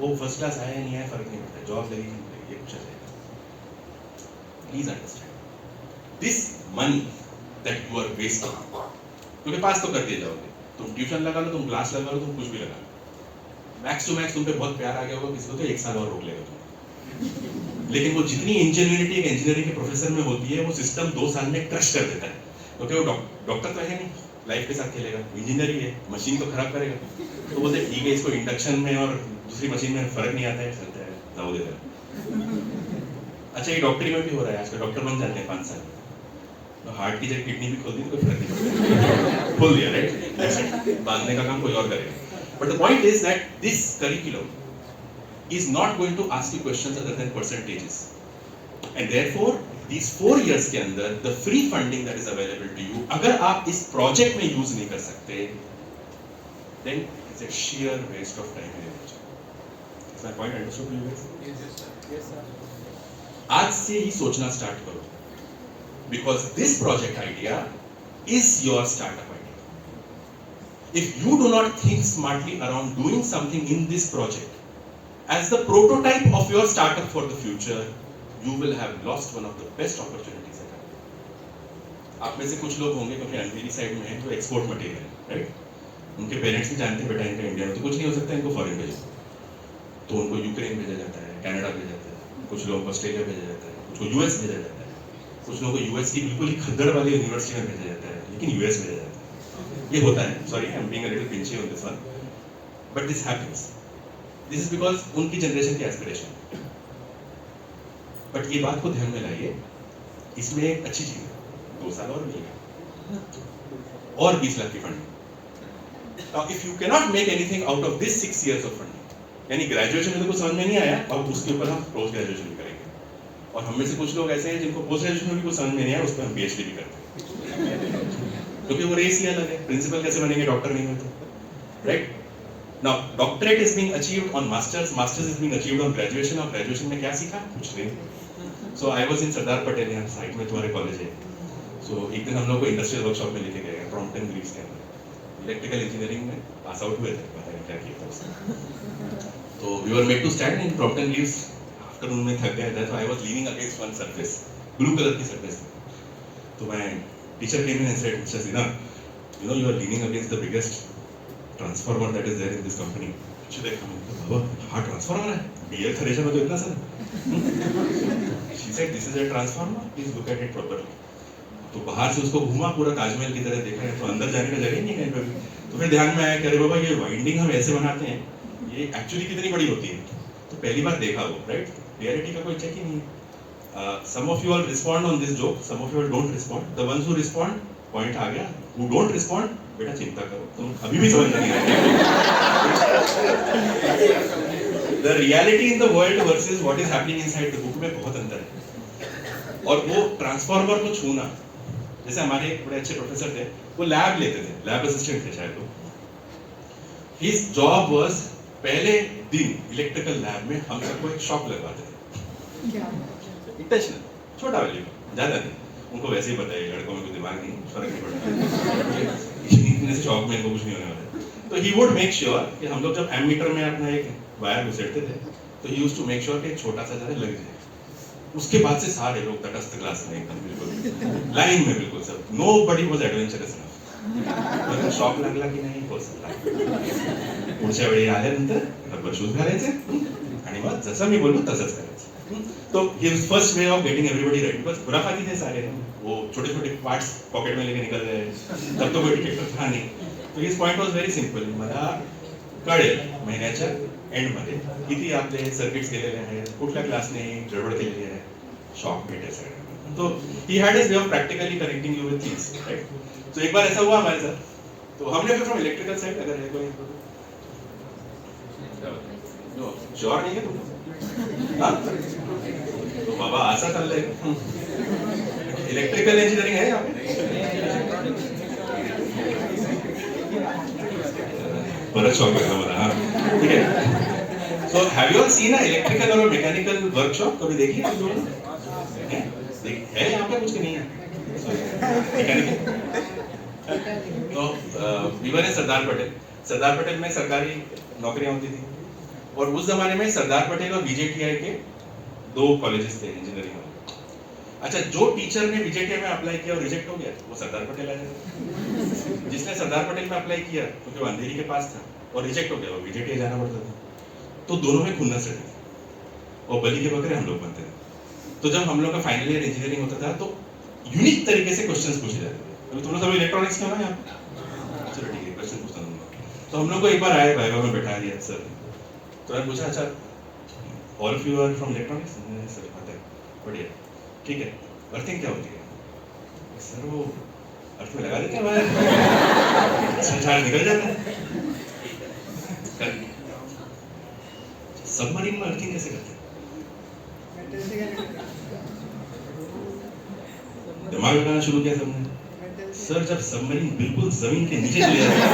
वो फर्स्ट क्लास आया नहीं आया फर्क नहीं पड़ता जॉब लगी नहीं लगी ये पूछा जाएगा please understand this money that you are wasting क्योंकि पास तो कर दिए जाओगे तुम ट्यूशन लगा लो तुम क्लास लगा लो तुम कुछ भी लगा लो मैक्स टू मैक्स तुम पे बहुत प्यार आ गया होगा किसी को तो 1 साल और रोक लेगा तुम लेकिन वो जितनी इंजीनियरिटी एक इंजीनियरिंग के प्रोफेसर में होती है वो सिस्टम 2 साल में क्रश कर देता है क्योंकि वो डॉक्टर तो है नहीं लाइफ के साथ खेलेगा इंजीनियर ही है मशीन तो खराब करेगा तो बोलते ठीक है इसको इंडक्शन में और दूसरी मशीन में फर्क नहीं आता है चलता है जाओ दे दे अच्छा ये डॉक्टरी में भी हो रहा है आजकल डॉक्टर बन जाते हैं 5 साल तो हार्ट की जगह किडनी भी खोल दी तो कोई फर्क नहीं पड़ता खोल दिया राइट बांधने का काम कोई और करेगा but the point is that this curriculum is not going to ask you questions other than percentages and therefore these 4 years के अंदर the free funding that is available to you अगर आप इस project में use नहीं कर सकते then it's a sheer waste of time and energy is my point understood to you guys Yes, sir. आज से ही सोचना start करो because this project idea is your startup idea. If you do not think smartly around doing something in this project as the prototype of your startup for the future, you will have lost one of the best opportunities at hand. आप में से कुछ लोग होंगे क्योंकि अंधेरी side में है जो एक्सपोर्ट मटेरियल है, राइट? उनके पेरेंट्स भी जानते हैं बेटा इनका इंडिया में तो कुछ नहीं हो सकता, इनको फॉरेन भेजो, तो उनको यूक्रेन भेजा जाता है, कनाडा भेजा जाता है, कुछ लोगों को ऑस्ट्रेलिया भेजा जाता है, कुछ को यूएस भेजा जाता है, कुछ लोगों को यूएस की बिल्कुल ही खद्दड़ वाली यूनिवर्सिटी में भेजा जाता है, लेकिन यूएस भेजा जाता है। ये होता है, sorry I am being a little pinchy on this one, but this happens. This is because उनकी जनरेशन की एस्पिरेशन। बट ये बात को ध्यान में लाइए, इसमें एक अच्छी चीज है, 2 साल और मिलेगा और 20 लाख की funding. Now, if you cannot make anything out of this 6 years of funding, यानी ग्रेजुएशन में तो कुछ समझ में नहीं आया, अब उसके ऊपर हम पोस्ट ग्रेजुएशन भी करेंगे। और हम में से कुछ लोग ऐसे हैं जिनको पोस्ट ग्रेजुएशन में भी कुछ समझ में नहीं आया, उस पर हम पीएचडी भी करते हैं, क्योंकि वो रेस ही अलग है। प्रिंसिपल कैसे बनेंगे, डॉक्टर नहीं होते, right? Now doctorate is being achieved on masters, masters is being achieved on graduation, और ग्रेजुएशन में क्या सीखा, कुछ नहीं। सो I was in Sardar Patel, यहाँ साइड में तुम्हारे कॉलेज है। सो एक दिन हम लोग को इंडस्ट्रियल वर्कशॉप में लेके गए प्रॉम्प्ट एंड ग्रीव्स के अंदर, इलेक्ट्रिकल इंजीनियरिंग में पास आउट हुए थे, पता नहीं क्या किया था उसने। तो we were made to stand in Crompton and Greaves, afternoon में थक गए थे, तो I was leaning against one surface, blue colour की सरफेस। तो मैं teacher came in and said, mister Sinha, you know you are leaning against the biggest transformer that is there in this company. अच्छा देखा, बाबा हाँ ट्रांसफार्मर है, DL thresher में तो इतना sir. She said this is a transformer, please look at it properly. तो बाहर से उसको घुमा, पूरा ताजमहल की तरह देखा है, तो अंदर जाने का जगह ही नहीं कहीं पर भी। तो फिर ध्यान में आया कि अरे बाबा ये वाइंडिंग हम ऐसे बनाते हैं, ये एक्चुअली कितनी बड़ी होती है। तो पहली बार देखा वो, राइट? रियलिटी का कोई चेक ही नहीं। Some of you all respond on this joke, some of you all don't respond. The ones who respond, point आ गया। हु डोंट रिस्पॉन्ड, बेटा चिंता करो, तुम अभी भी समझ नहीं आए। The reality in the world versus what is happening inside the book में बहुत अंतर है। और वो ट्रांसफार्मर को छूना, जैसे हमारे एक बड़े अच्छे प्रोफेसर थे, वो लैब लेते थे, लैब असिस्टेंट थे शायद वो। हिज जॉब वाज पहले दिन इलेक्ट्रिकल लैब में हम सबको एक शॉक लगवाते थे, इंटेंशनल, छोटा वैल्यू, ज्यादा नहीं। उनको वैसे ही पता है लड़कों में कोई दिमाग नहीं, फर्क नहीं पड़ता, इतने से शॉक में इनको कुछ नहीं होने वाला। तो ही वुड मेक श्योर कि हम लोग जब एमीटर में अपना एक वायर घुसेड़ते थे, तो he used to make sure कि एक छोटा सा जरा लग जाए। उसके बाद से सारे लोग तटस्थ क्लास में एकदम बिल्कुल लाइन में, बिल्कुल सब, nobody was adventurous enough. Shock लागला की नाही हो सकता, पुढच्या वेळी आल्यानंतर रबर शूज घालायचे आणि मग जसं मी बोललो तसंच करायचं। तो his first way of getting everybody ready, बस खुराफाती थे सारे, वो छोटे छोटे पार्ट्स पॉकेट में लेके निकल गए, तब तो कोई टिकेट था नाही। तो his point was very simple, मला कळेल महिन्याच्या एंडमध्ये किती आपले सर्किट्स गेलेले आहेत, कुठल्या क्लासने गडबड केलेली आहे, शॉक भेटायचं। तो he had his way of practically connecting you with things, right? तो एक बार ऐसा हुआ हमारे साथ, तो हमने फिर फ्रॉम इलेक्ट्रिकल साइड, अगर है कोई श्योर नहीं है तुम, हाँ तो बाबा आशा कर ले, इलेक्ट्रिकल इंजीनियरिंग है यहाँ पे, बड़ा शौक लगा मुझे, हाँ ठीक है। So have you all seen a electrical और मैकेनिकल वर्कशॉप, कभी देखी है आप लोगों ने? है यहाँ पे कुछ कि नहीं है? मैकेनिकल। तो वीवर है सरदार पटेल, सरदार पटेल में सरकारी नौकरियां होती थी, और उस जमाने में सरदार पटेल और बीजेटीआई के 2 कॉलेजेस थे इंजीनियरिंग में। अच्छा, जो टीचर ने बीजेटीआई में अप्लाई किया और रिजेक्ट हो गया, वो सरदार पटेल आ जाता। जिसने सरदार पटेल में अप्लाई किया क्योंकि वो अंधेरी के पास था और रिजेक्ट हो गया, वो बीजेटीआई जाना पड़ता था। तो दोनों में खुन्नस रहती थी, और बलि के बकरे हम लोग बनते थे। तो जब हम लोग का फाइनल ईयर इंजीनियरिंग होता था, तो यूनिक तरीके से क्वेश्चंस पूछे जाते थे। तुम लोग सब इलेक्ट्रॉनिक्स के हो ना यहाँ? चलो ठीक है, क्वेश्चन पूछता हूँ। तो हम लोग को एक बार आए वाइवा में बैठा दिया सर, तो मैंने पूछा, अच्छा all of you are from electronics? Sir पता है, बढ़िया, ठीक है, अर्थिंग क्या होती है? सर वो अर्थ में लगा देते हैं वायर, चार्ज निकल जाता है। सबमरीन में अर्थिंग कैसे करते हैं? दिमाग लगाना शुरू किया सबने। सर जब सबमरीन बिल्कुल जमीन के नीचे चले जाते हैं,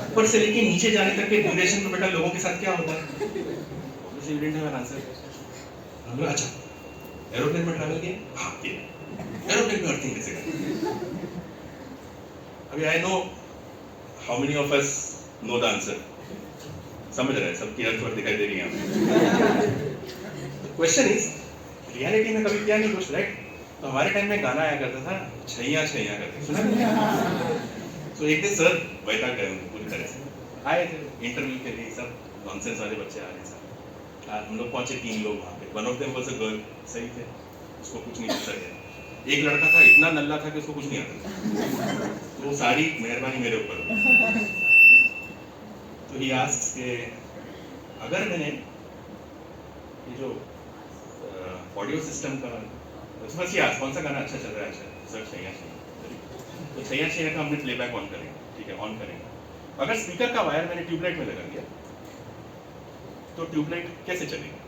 ऊपर से लेके नीचे जाने तक के ड्यूरेशन में बेटा लोगों के साथ क्या होता है? Obviously we didn't have an answer. हम लोग अच्छा एरोप्लेन में ट्रैवल किए? हाँ किए। एरोप्लेन में अर्थिंग कैसे करें? अभी I know how many of us know the answer. समझ रहे हैं, सबकी अर्थ वर्थ दिखाई दे रही है हमें. क्वेश्चन इज, रियलिटी में कभी किया नहीं कुछ, राइट? तो हमारे टाइम में गाना आया करता था, छैया छैया करके, सुना? तो एक दिन सर बैठा गए पूरी तरह से, आए थे इंटरव्यू के लिए, सब नॉनसेंस वाले बच्चे आ रहे सब. हम लोग पहुंचे 3 लोग वहाँ पे. One of them was a girl. सही थे, उसको कुछ नहीं पूछा गया. एक लड़का था, इतना नल्ला था कि उसको कुछ नहीं आता. तो वो सारी मेहरबानी मेरे ऊपर. तो ही आस्क्स के अगर मैंने ये जो ऑडियो सिस्टम का, तो बस ये आज कौन सा गाना अच्छा चल रहा है? अच्छा सर, छैया छैया. तो छैया छैया का हमने प्लेबैक ऑन करेंगे, ठीक है, ऑन करेंगे. अगर स्पीकर का वायर मैंने ट्यूबलाइट में लगा दिया तो ट्यूबलाइट कैसे चलेगी?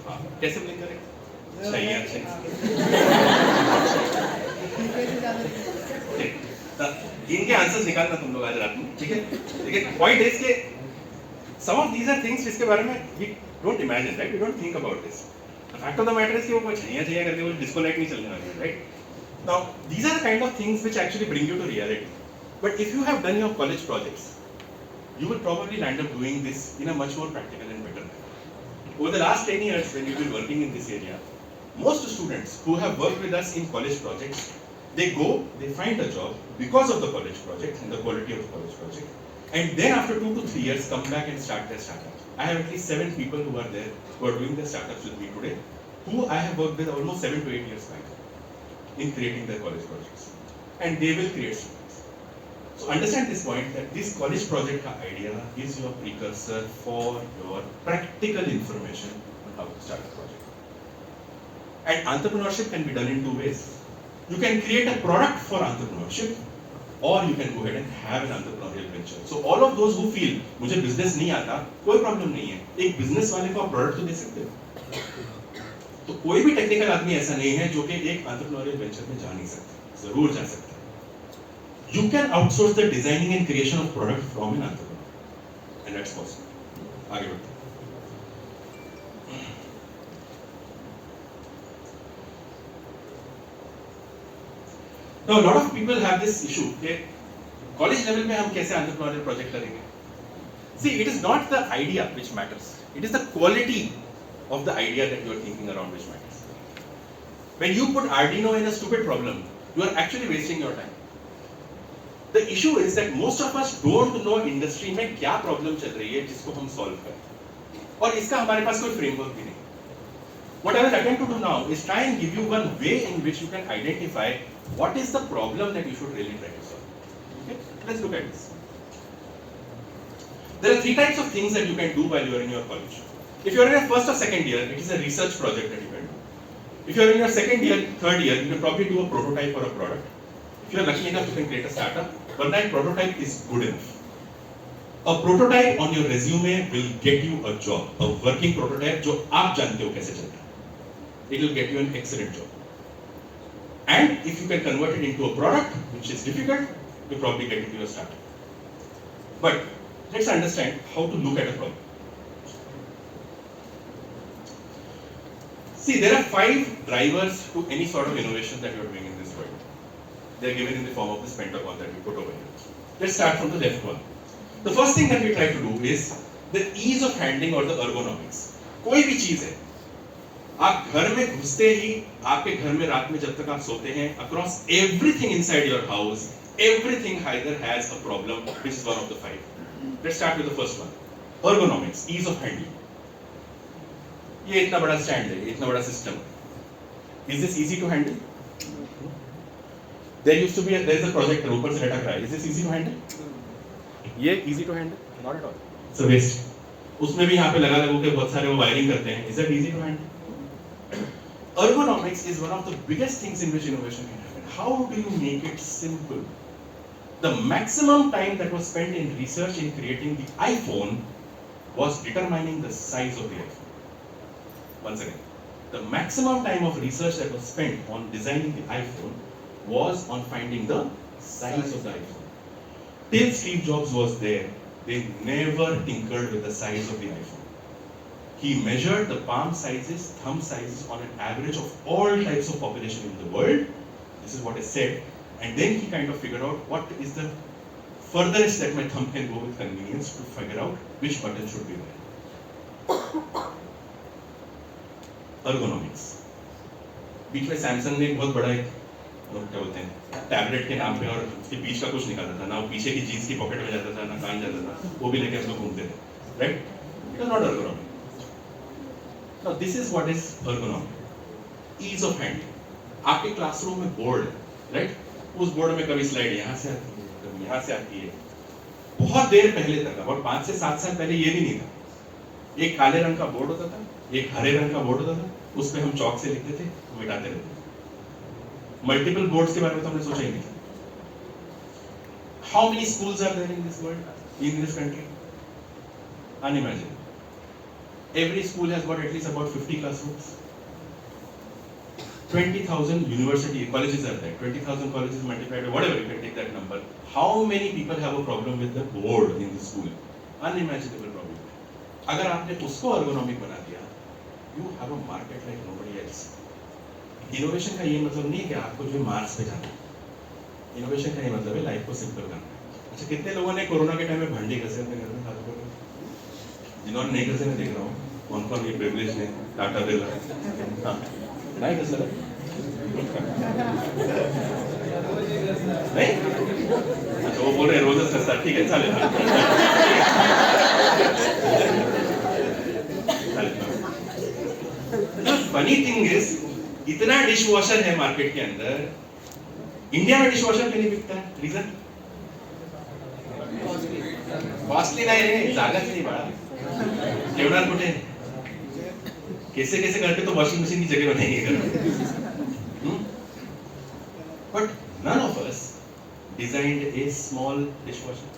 हाँ, कैसे ब्लिंक करेगा? छैया छैया. इनके आंसर्स निकालना तुम लोग आज रात में, ठीक है? लेकिन पॉइंट इज के some of these are things जिसके बारे में we don't imagine, right? We don't think about this. The fact of the matter is कि वो कोई छैया छैया करके वो डिस्को लाइट नहीं चलने वाली है, right? Now, these are the kind of things which actually bring you to reality. But if you have done your college projects, you will probably land up doing this in a much more practical and better way. Over the last 10 years, when you've been working in this area, most students who have worked with us in college projects, they find a job because of the college project and the quality of the college project. And then after 2 to 3 years, come back and start their startups. I have at least 7 people who are there, who are doing their startups with me today, who I have worked with almost 7 to 8 years back in creating their college projects, and they will create students. So understand this point, that this college project idea is your precursor for your practical information on how to start a project. And entrepreneurship can be done in 2 ways. You can create a product for entrepreneurship, or you can go ahead and have an entrepreneurial venture. So all of those who feel मुझे business नहीं आता, कोई problem नहीं है. एक business वाले को आप product तो दे सकते हो. तो कोई भी टेक्निकल आदमी ऐसा नहीं है जो कि एक एंटरप्रेन्योरियल वेंचर में जा नहीं सकता. जरूर जा सकता है. You can outsource the designing and creation of product from an entrepreneur, and that's possible. आगे बढ़ते हैं. Now a lot of people have this issue कि कॉलेज लेवल में हम कैसे एंटरप्रेन्योरियल प्रोजेक्ट करेंगे. See, it is not the idea which matters. It is the quality of the idea that you are thinking around which matters. When you put Arduino in a stupid problem, you are actually wasting your time. The issue is that most of us don't know industry में क्या problem चल रही है जिसको हम solve करें, और इसका हमारे पास कोई framework भी नहीं. What I will attempt to do now is try and give you one way in which you can identify what is the problem that you should really try to solve. Okay, let's look at this. There are 3 types of things that you can do while you are in your college. If you are in your first or second year, it is a research project that you can do. If you are in your second year, third year, you can probably do a prototype for a product. If you are lucky enough, you can create a startup, but that prototype is good enough. A prototype on your resume will get you a job. A working prototype जो आप जानते हो कैसे चलता है. It will get you an excellent job. And if you can convert it into a product, which is difficult, you probably get into your startup. But let's understand how to look at a problem. See, there are 5 drivers to any sort of innovation that you are doing in this world. They are given in the form of this pentagon that we put over here. Let's start from the left one. The first thing that we try to do is the ease of handling or the ergonomics. कोई भी चीज है, आप घर में घुसते ही, आपके घर में रात में जब तक आप सोते हैं, across everything inside your house, everything either has a problem, which is one of the 5. Let's start with the first one. Ergonomics, ease of handling. ये इतना बड़ा स्टैंड है, इतना बड़ा system. Is this easy to handle? There used to be there is a projector ऊपर से लटक रहा है. Is this easy to handle? ये easy to handle? Not at all. It's a waste. उसमें भी यहाँ पे लगा के बहुत सारे वो वायरिंग करते हैं. Is that easy to handle? Ergonomics is one of the biggest things in which innovation can happen. How do you make it simple? The maximum time that was spent in research in creating the iPhone was determining the size of the iPhone. Once again, the maximum time of research that was spent on designing the iPhone was on finding the size of the iPhone. Till Steve Jobs was there, they never tinkered with the size of the iPhone. He measured the palm sizes, thumb sizes on an average of all types of population in the world. This is what is said. And then he kind of figured out what is the furthest that my thumb can go with convenience to figure out which button should be there. Ergonomics. बीच में Samsung ने एक बहुत बड़ा एक क्या बोलते हैं tablet के नाम पे और उसके बीच का कुछ निकाला था ना, वो पीछे की जीन्स की पॉकेट में जाता था ना, कान जाता था, वो भी लेके हम लोग घूमते थे, right? It is not ergonomic. Now this is what is ergonomic. Ease of handling. आपके क्लासरूम में बोर्ड है, राइट? उस बोर्ड में कभी स्लाइड यहाँ से आती है, कभी यहाँ से आती है. बहुत देर पहले तक, और 5 से 7 साल पहले ये भी नहीं था. एक काले रंग का बोर्ड होता था, एक हरे रंग का बोर्ड होता था, उस पे हम चौक से लिखते थे, मिटाते रहते थे. मल्टीपल बोर्ड्स के बारे में तो हमने सोचा ही नहीं. How many schools are there in this world, in this country? Unimaginable. Every school has got at least about 50 classrooms. 20,000 university colleges are there. 20,000 colleges multiplied by whatever, you can take that number. How many people have a problem with the board in the school? Unimaginable problem. अगर आपने उसको ergonomic बना दिया, you have a market like nobody else. Innovation का ये मतलब नहीं है कि आपको जो मार्स पे जाना है. इनोवेशन का ये मतलब है लाइफ को सिंपल करना है. अच्छा, कितने लोगों ने कोरोना के टाइम में भंडी घसे अपने घर में खाते हुए? जिन्होंने नहीं घसे मैं देख रहा हूँ, कौन कौन ये प्रिविलेज ने टाटा बिरला, हाँ नहीं घसा नहीं, अच्छा वो बोल रहे हैं रोजच घसता, ठीक है चालेल. फनी थिंग इज, इतना डिश वॉशर है मार्केट के अंदर, इंडिया में डिश वॉशर क्यों नहीं बिकता है? रीजन कॉस्टली नाही रे, जागाच नाही बाळा. ठेवणार कुठे? कैसे कैसे करके तो वॉशिंग मशीन की जगह बनाएंगे. But none of us designed a small dishwasher.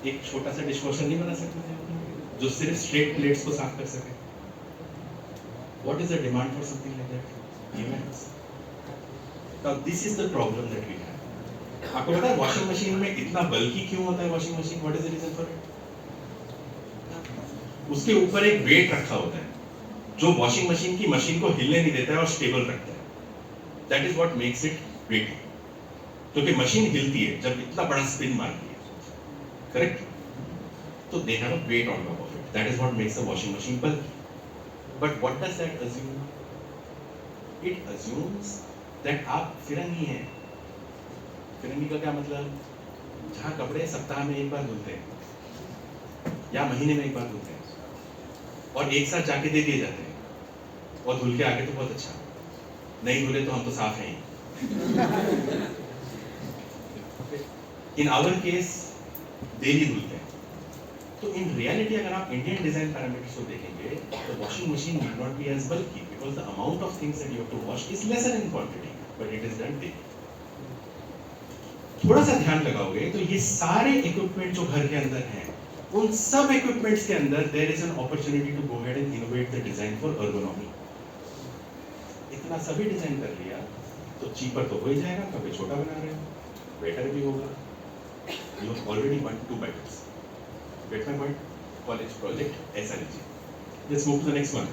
एक छोटा सा डिश वॉशर नहीं बना सकते जो सिर्फ स्ट्रेट प्लेट्स को साफ कर सके. What is the demand for something like that? Immense. Now this is the problem that we have. आपको पता है वॉशिंग मशीन में इतना बल्कि क्यों होता है washing machine? What is the reason for it? उसके ऊपर एक वेट रखा होता है जो वॉशिंग मशीन की मशीन को हिलने नहीं देता है और स्टेबल रखता है. That is what makes it weighty. क्योंकि मशीन हिलती है जब इतना बड़ा स्पिन मारती है, करेक्ट? तो they have a weight on top of it. That is what makes the washing machine bulky. But what does that assume? It assumes that आप फिरंगी हैं. फिरंगी का क्या मतलब? जहाँ कपड़े सप्ताह में एक बार धुलते हैं या महीने में एक बार धुलते हैं और एक साथ जाके दे दिए जाते हैं, और धुल के आगे तो बहुत अच्छा, नहीं धुले तो हम तो साफ हैं. In our case डेली धुलते हैं. तो इन रियलिटी अगर आप इंडियन डिजाइन पैरामीटर्स को देखेंगे तो washing machine need not be as bulky because the amount of things that you have to wash is lesser in quantity, but it is done daily. थोड़ा सा ध्यान लगाओगे तो ये सारे इक्विपमेंट जो घर के अंदर हैं, उन सब इक्विपमेंट्स के अंदर there is an opportunity to go ahead and innovate the design for ergonomy. इतना सभी डिजाइन कर लिया तो चीपर तो हो ही जाएगा. कभी छोटा बना रहे हो, बेटर भी होगा. You have already one two बेटर्स. Get my point? College project SRG. Let's move to the next one.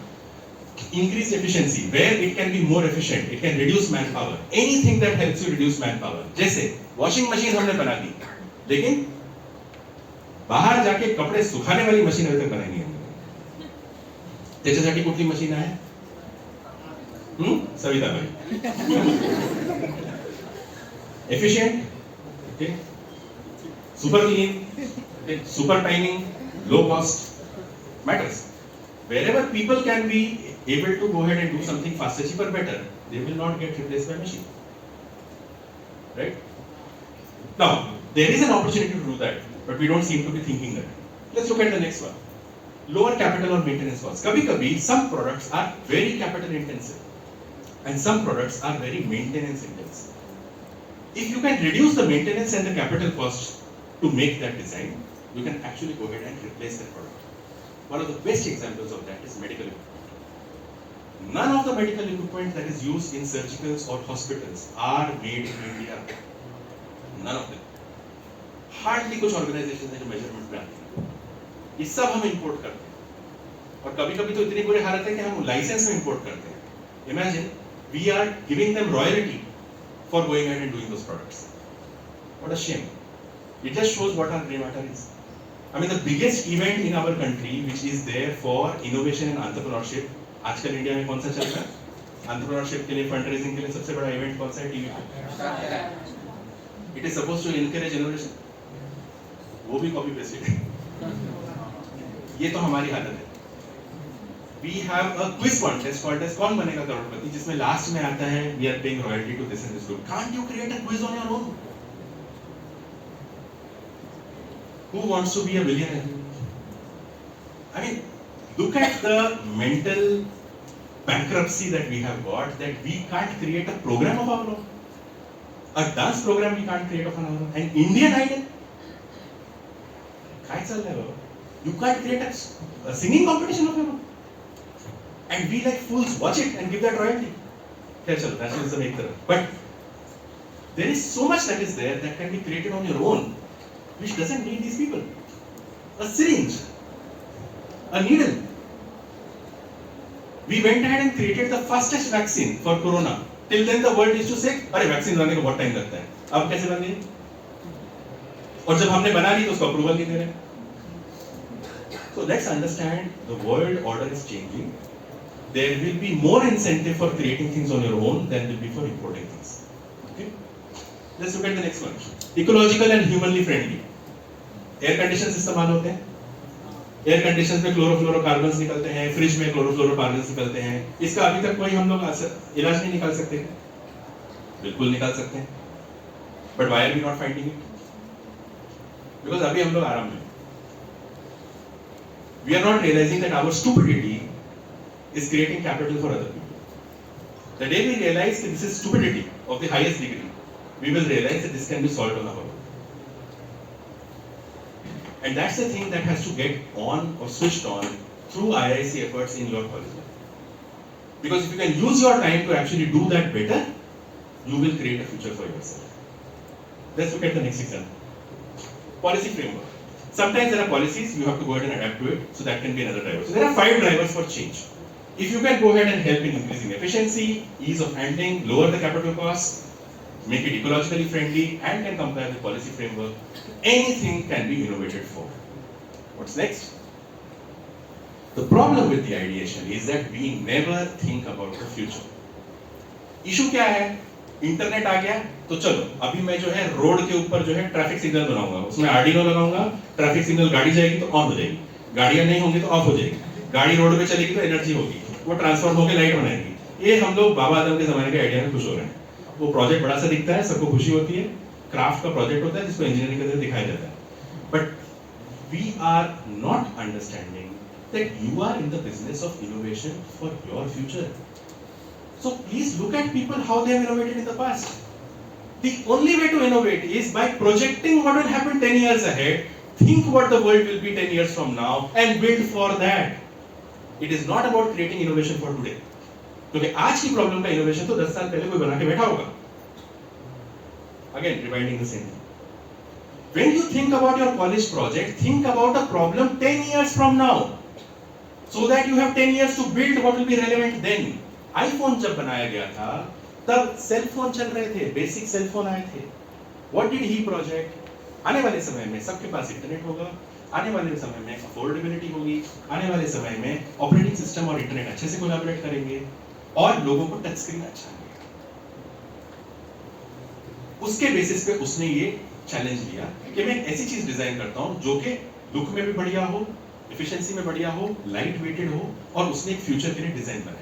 Increase efficiency. Where it can be more efficient, it can reduce manpower. Anything that helps you reduce manpower. जैसे washing machine हमने बना दी, लेकिन बाहर जाके कपड़े सुखाने वाली machine अभी तक बनाई नहीं हमने. त्याच्यासाठी कुठली मशीन आहे? सविता भाई. Efficient, okay. Super clean. Super timing, low cost matters. Wherever people can be able to go ahead and do something faster, cheaper, better, they will not get replaced by machine. Right? Now, there is an opportunity to do that, but we don't seem to be thinking that. Let's look at the next one. Lower capital or maintenance costs. Kabhi-kabhi, some products are very capital intensive, and some products are very maintenance intensive. If you can reduce the maintenance and the capital costs to make that design, you can actually go ahead and replace that product. One of the best examples of that is medical equipment. None of the medical equipment that is used in surgicals or hospitals are made in India. None of them. Hardly कुछ organizations हैं जो measurement पे आती हैं. ये सब हम import करते हैं. और कभी कभी तो इतनी बुरी हालत है कि हम लाइसेंस में इंपोर्ट करते हैं। Imagine we are giving them royalty for going ahead and doing those products. What a shame. It just shows what our grey matter is. I mean, the biggest event in our country which is there for innovation and entrepreneurship, आजकल India में कौन सा चल रहा है? Entrepreneurship के लिए, fundraising के लिए सबसे बड़ा इवेंट कौन सा है टीवी पे? It is supposed to encourage innovation. वो भी कॉपी पेस्ट है। ये तो हमारी हालत है। We have a quiz contest called as कौन बनेगा करोड़पति, जिसमें लास्ट में आता है we are paying royalty to this and this group. Can't you create a quiz on your own? Who wants to be a billionaire? I mean, look at the mental bankruptcy that we have got, that we can't create a program of our own. A dance program we can't create of our own. An Indian Idol? काय चल रहा है बाबा? You can't create a singing competition of your own. And we like fools watch it and give that royalty. क्या चलो, nationalism एक तरफ. But there is so much that is there that can be created on your own, which doesn't need these people. A syringe, a needle. We went ahead and created the fastest vaccine for corona. Till then the world used to say, अरे vaccine बनाने को बहुत time लगता है। अब कैसे बन गई? और जब हमने बना ली तो उसको अप्रूवल नहीं दे रहे। So let's understand the world order is changing. There will be more incentive for creating things on your own than will be for importing things. Okay? Let's look at the next one. Ecological and humanly friendly. Air conditions इस्तेमाल होते हैं। Air conditions में chlorofluorocarbons निकलते हैं, fridge में chlorofluorocarbons निकलते हैं। इसका अभी तक कोई हम लोग इलाज नहीं निकाल सकते। बिल्कुल निकाल सकते हैं। But why are we not finding it? Because अभी हम लोग आराम में। We are not realizing that our stupidity is creating capital for other people. The day we realize that this is stupidity of the highest degree, we will realize that this can be solved on our own. And that's the thing that has to get on or switched on through IIC efforts in your college. Because if you can use your time to actually do that better, you will create a future for yourself. Let's look at the next example. Policy framework. Sometimes there are policies, you have to go ahead and adapt to it, so that can be another driver. So there are 5 drivers for change. If you can go ahead and help in increasing efficiency, ease of handling, lower the capital costs, make it ecologically friendly, and can comply with policy framework, anything can be innovated for. What's next? The problem with the ideation is that we never think about the future. Issue क्या है? Internet आ गया तो चलो अभी मैं जो है road के ऊपर जो है ट्रैफिक सिग्नल बनाऊंगा, उसमें आर्डिनो लगाऊंगा, ट्रैफिक सिग्नल गाड़ी जाएगी तो ऑन हो जाएगी, गाड़ियां नहीं होंगी तो ऑफ हो जाएगी, गाड़ी रोड पे चलेगी तो एनर्जी होगी, वो ट्रांसफॉर्म होकर लाइट बनाएगी। ये हम लोग बाबा आदम के जमाने के आइडिया में खुश हो रहे हैं। वो प्रोजेक्ट बड़ा सा दिखता है, सबको खुशी होती है, क्राफ्ट का प्रोजेक्ट होता है जिसको इंजीनियरिंग के तरह दिखाया जाता है। But we are not understanding that you are in the business of innovation for your future. So please look at people how they have innovated in the past. The only way to innovate is by projecting what will happen 10 years ahead, think what the world will be 10 years from now and build for that. It is not about creating innovation for today. क्योंकि आज की problem का innovation तो 10 साल पहले कोई बना के बैठा होगा। Again, rewinding the same thing. When you think about your college project, think about a problem 10 years from now. So that you have 10 years to build what will be relevant then. iPhone जब बनाया गया था, तब cell phone चल रहे थे, basic cell phone आए थे। What did he project? आने वाले समय में सबके पास इंटरनेट होगा, आने वाले समय में अफोर्डेबिलिटी होगी, आने वाले समय में ऑपरेटिंग सिस्टम और इंटरनेट अच्छे से कोलैबोरेट करेंगे और लोगों को टच स्क्रीन अच्छा लगेगा। उसके बेसिस पे उसने ये चैलेंज लिया कि मैं ऐसी चीज डिजाइन करता हूँ जो कि लुक में भी बढ़िया हो, एफिशिएंसी में बढ़िया हो, लाइट वेटेड हो, और उसने एक फ्यूचर के लिए डिजाइन बनाई।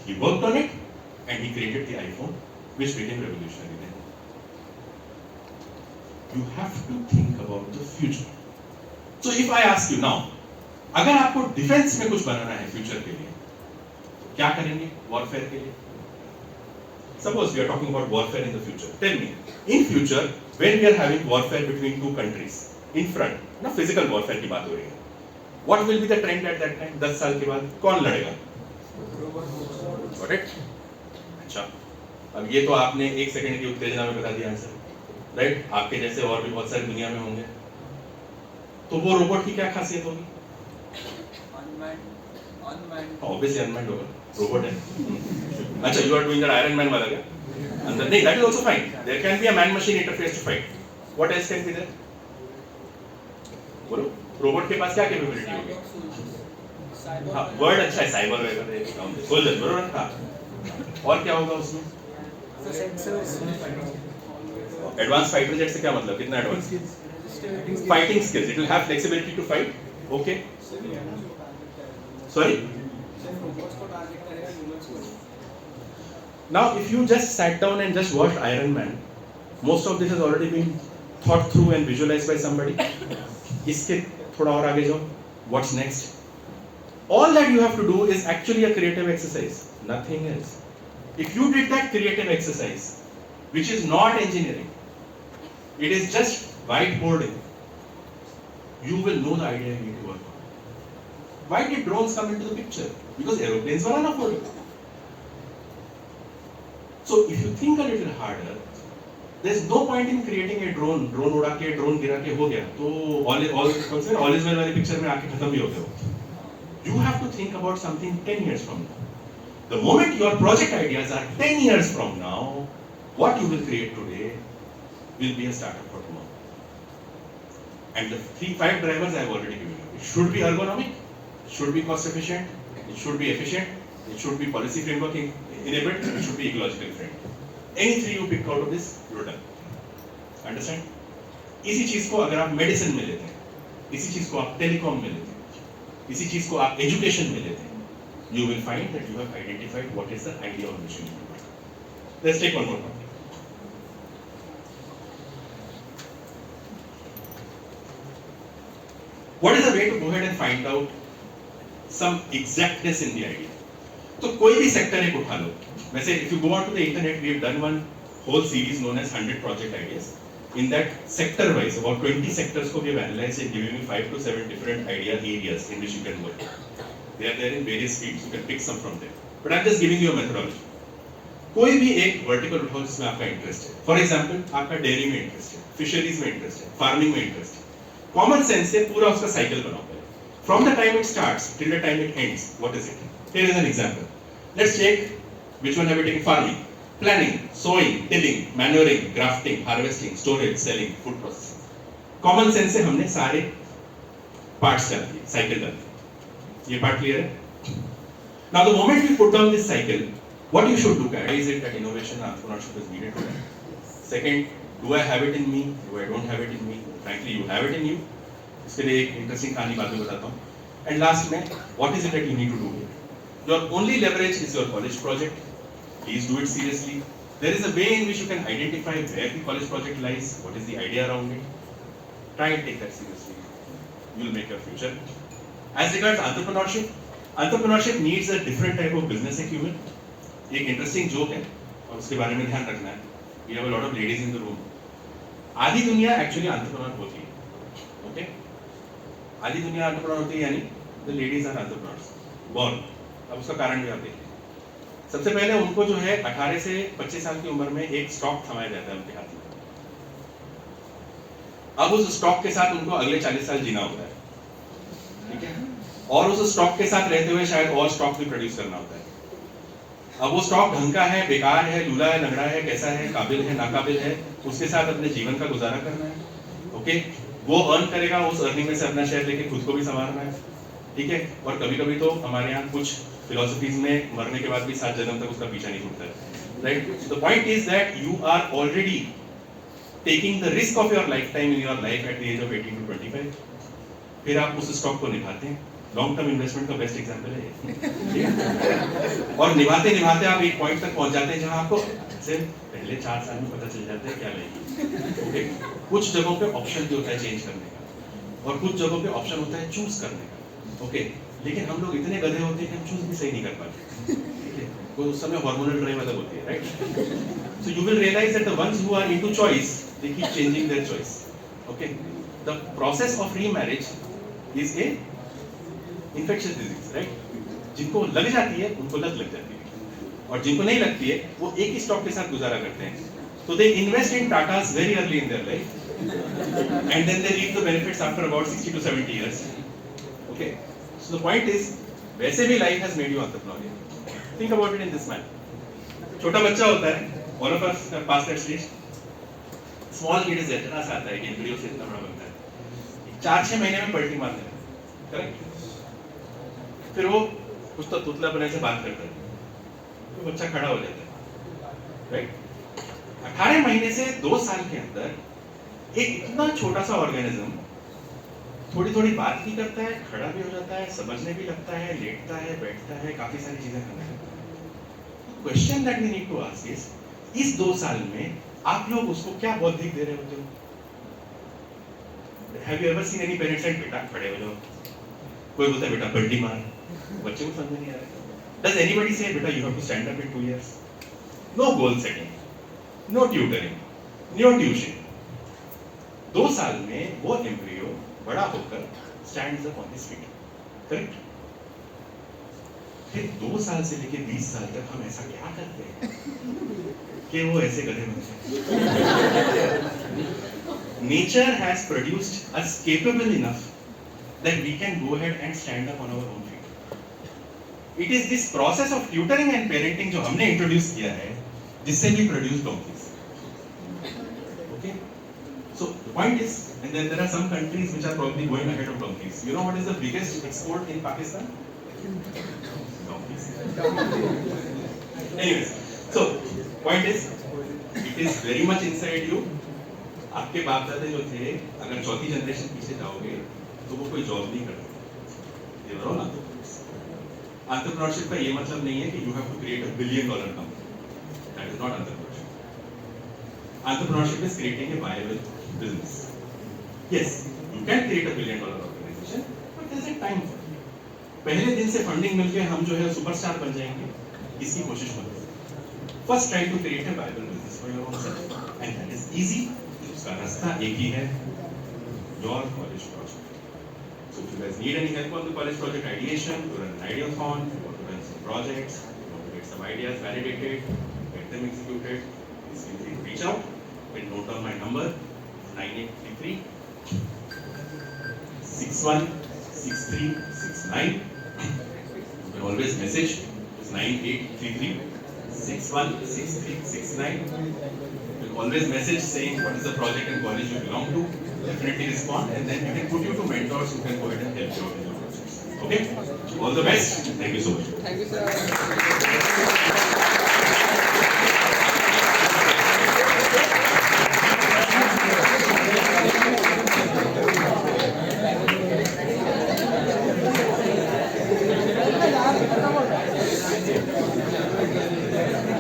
He worked on it and he created the iPhone, which became revolutionary then. You have to think about the future. So if I ask you now, अगर आपको डिफेंस में कुछ बनाना है फ्यूचर के लिए, तो क्या करेंगे वॉरफेयर के लिए? Suppose we are talking about warfare in the future. Tell me, in future, when we are having warfare between two countries, in front, ना फिजिकल वॉरफेयर की बात हो रही है, what will be the trend at that time? 10 साल के बाद कौन लड़ेगा? Got it? अच्छा, अब ये तो आपने 1 सेकंड की उत्तेजना में बता दिया आंसर, राइट? आपके जैसे और भी बहुत सारी दुनिया में होंगे, तो वो रोबोट की क्या खासियत होगी? Unmanned. Obviously unmanned होगा, robot है. अच्छा, you are doing that Iron Man वाला क्या? अंदर नहीं, that is also fine. There can be a man-machine interface to fight. What else can be there? बोलो, robot के पास क्या capability होगी? हाँ, word अच्छा है, cyber वगैरह, soldier, बरोबर हाँ. और क्या होगा उसमें? Advanced fighter jet से क्या मतलब? कितना advanced? Fighting skills. It will have flexibility to fight. Okay. Sorry. Now, if you just sat down and just watched Iron Man, most of this has already been thought through and visualized by somebody. इसके थोड़ा और आगे जाओ. What's next? All that you have to do is actually a creative exercise. Nothing else. If you did that creative exercise, which is not engineering, it is just whiteboarding, you will know the idea you need to work on. Why did drones come into the picture? Because aeroplanes were unaffordable. So if you think a little harder, there's no point in creating a drone उड़ा के drone गिरा के हो गया तो all is well वाली picture में आके खत्म भी हो गया. You have to think about something 10 years from now. The moment your project ideas are 10 years from now, what you will create today will be a startup for tomorrow. And the 5 drivers I have already given you. It should be ergonomic, it should be cost efficient, it should be efficient, it should be policy framework enabled, it should be ecological friendly. Any 3 you pick out of this, you're done. Understand? इसी चीज को अगर आप medicine में लेते हैं, इसी चीज को आप टेलीकॉम में लेते हैं, इसी चीज को आप एजुकेशन में लेते हैं, you will find that you have identified what is the idea on which you need to work. Let's take one more topic. What is the way to go ahead and find out some exactness in the idea? तो कोई भी sector एक उठा लो. वैसे if you go onto the internet, we have done one whole series known as 100 project ideas. In that sector wise, about 20 sectors को we have analyzed and given you 5 to 7 different idea areas in which you can work. They are there in various fields. You can pick some from them. But I'm just giving you a methodology. कोई भी एक vertical उठाओ जिसमें आपका interest है. For example, आपका dairy में interest है, fisheries में interest है, farming में interest है. Common sense से पूरा उसका cycle बनाओ पहले. From the time it starts till the time it ends, what is it? Here is an example. Let's take which one have we taken? Farming. Planning, sowing, tilling, manuring, grafting, harvesting, storage, selling, food processing. Common sense से हमने सारे parts डाल दिए, cycle डाल दिए. ये part clear है? Now the moment we put down this cycle, what you should look at is it that innovation and entrepreneurship is needed today. Second, do I have it in me? Do I don't have it in me? Frankly, you have it in you. इसके लिए एक interesting कहानी बाद में बताता हूँ. And last में, what is it that you need to do here? Your only leverage is your college project. Please do it seriously. There is a way in which you can identify where the college project lies, what is the idea around it. Try and take that seriously. You will make your future. As regards entrepreneurship, entrepreneurship needs a different type of business acumen. एक interesting joke है और उसके बारे में ध्यान रखना है. We have a lot of ladies in the room. आधी दुनिया actually entrepreneur होती है. Okay? आधी दुनिया entrepreneur होती है यानी the ladies are entrepreneurs. Born. अब उसका कारण भी आप देखिए. सबसे पहले उनको जो है 18 से 25 साल की उम्र में एक स्टॉक थमाया जाता है उनके हाथ में. अब उस स्टॉक के साथ उनको अगले 40 साल जीना होता है. ठीक है? और उस स्टॉक के साथ रहते हुए शायद और स्टॉक भी प्रोड्यूस करना होता है. अब वो स्टॉक ढंग का है, बेकार है, लूला है, लंगड़ा है, कैसा है, काबिल है, नाकाबिल है, उसके साथ अपने जीवन का गुजारा करना है. ओके? वो अर्न करेगा, उस अर्निंग में से अपना शेयर लेके खुद को भी संवारना है. ठीक है? और कभी-कभी तो हमारे यहाँ कुछ फिलोसफीज में मरने के बाद भी 7 जन्म तक उसका पीछा नहीं छूटता है. Right? The point is that you are already taking the risk of your life time in your life at the age of 18 to 25. फिर आप उस स्टॉक को निभाते हैं. लॉन्ग टर्म इन्वेस्टमेंट का बेस्ट एग्जांपल है ये. और निभाते निभाते आप एक पॉइंट तक पहुंच जाते हैं जहां आपको से पहले 4 साल में पता चल जाता है क्या लेंगे. ओके? कुछ जगहों पे ऑप्शन भी होता है चेंज करने का और कुछ जगहों पे ऑप्शन होता है चूज करने का. ओके? लेकिन हम लोग इतने गधे होते हैं कि हम चूज भी सही नहीं कर पाते. ठीक है? तो उस समय हार्मोनल ड्राइव अलग होती है. Right? So you will realize that the ones who are into choice they keep changing their choice. Okay? The process of remarriage is a infectious disease. Right? जिनको लग जाती है उनको लग जाती है और जिनको नहीं लगती है वो एक ही स्टॉक के साथ गुजारा करते हैं. तो they invest in Tatas very early in their life and then they reap the benefits after about 60 to 70 years. Okay? So the point is, वैसे भी life has made you entrepreneurial. Think about it in this manner. छोटा बच्चा होता है, all of us have passed that stage. Small kid is there, इतना सा आता है कि एम्ब्रियो से इतना बड़ा बनता है. 4-6 महीने में पलटी मारने लगता है, करेक्ट? फिर वो कुछ तो तुतला बने से बात करता है, तो बच्चा खड़ा हो जाता है, राइट? 18 महीने से 2 साल के अंदर एक इतना छोटा सा ऑर्गेनिज्म थोड़ी थोड़ी बात भी करता है, खड़ा भी हो जाता है, समझने भी लगता है, लेटता है, बैठता है, काफी सारी चीजें करने लगता है. Question that we need to ask इस 2 साल में आप लोग उसको क्या बौद्धिक दे रहे होते हो? Have you ever seen any parents said बेटा खड़े हो जाओ? कोई बोलता है बेटा पलटी मार, बच्चे को समझ नहीं आ रहा. डज एनीबॉडी से बेटा you have to stand up in 2 years? No goal setting, no tutoring, no tuition. 2 साल में वो एम्ब्रियो बड़ा होकर stands up on his feet, correct? फिर 2 साल से लेके 20 साल तक हम ऐसा क्या करते हैं कि वो ऐसे गधे बनते हैं? Nature has produced us capable enough that we can go ahead and stand up on our own feet. It is this process of tutoring and parenting जो हमने introduce किया है, जिससे we produce donkeys. Okay? So the point is, and then there are some countries which are probably going ahead of donkeys. You know what is the biggest export in Pakistan? Donkeys. Anyways, so point is, it is very much inside you. आपके बाप दादा जो थे, अगर चौथी generation पीछे जाओगे, तो वो कोई जॉब नहीं करते. They were all entrepreneurs. Entrepreneurship का ये मतलब नहीं है कि you have to create $1 billion company. That is not entrepreneurship. Entrepreneurship is creating a viable business. Yes, you can create $1 billion organization, but there is a time for it. पहले दिन से funding मिलके हम जो है सुपरस्टार बन जाएंगे, इसकी कोशिश मत करो. First try to create a viable business for your own self, and that is easy. उसका रास्ता एक ही है, your college project. So if you guys need any help on the college project ideation, to run an ideathon, you want to run some projects, you want to get some ideas validated, get them executed, please feel free to reach out. You can note down my number, 9833 616369. You can always message, it's 9833 616369. You can always message saying what is the project and college you belong to. Definitely respond, and then we can put you to mentors who can go ahead and help you out in your projects. Okay? All the best. Thank you so much. Thank you, sir.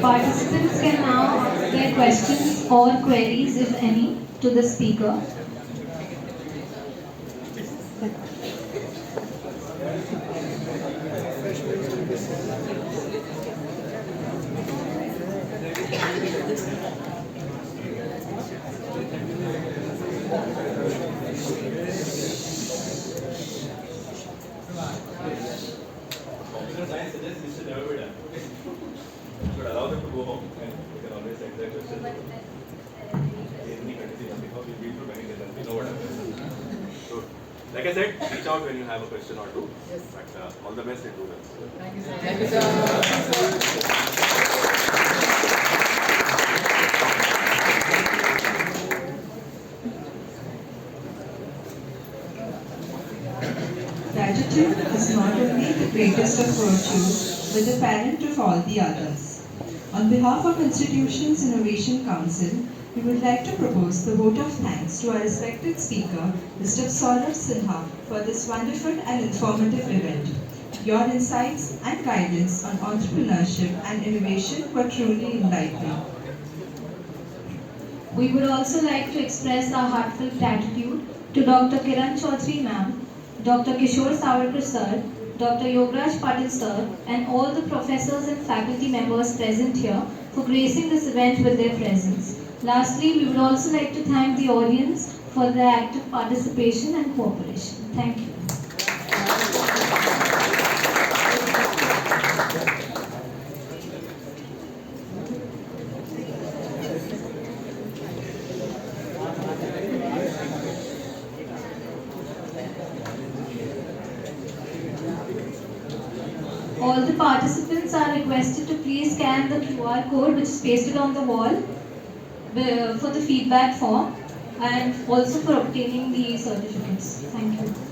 Participants can now ask their questions or queries, if any, to the speaker. I suggest this should never be done. You should allow them to go home and we can always send their questions. Any courtesy, because we've been through many lessons, we know what happens. So, like I said, reach out when you have a question or two. Yes. But all the best and do well. Thank you, sir. Thank you, sir. Gratitude is not only the greatest of virtues, but the parent of all the others. On behalf of Institutions Innovation Council, we would like to propose the vote of thanks to our respected speaker, Mr. Saurabh Sinha, for this wonderful and informative event. Your insights and guidance on entrepreneurship and innovation were truly enlightening. We would also like to express our heartfelt gratitude to Dr. Kiran Chaudhary ma'am, Dr. Kishore Savarkar sir, Dr. Yogaraj Patil sir, and all the professors and faculty members present here for gracing this event with their presence. Lastly, we would also like to thank the audience for their active participation and cooperation. Thank you. All the participants are requested to please scan the QR code which is pasted on the wall for the feedback form and also for obtaining the certificates. Thank you.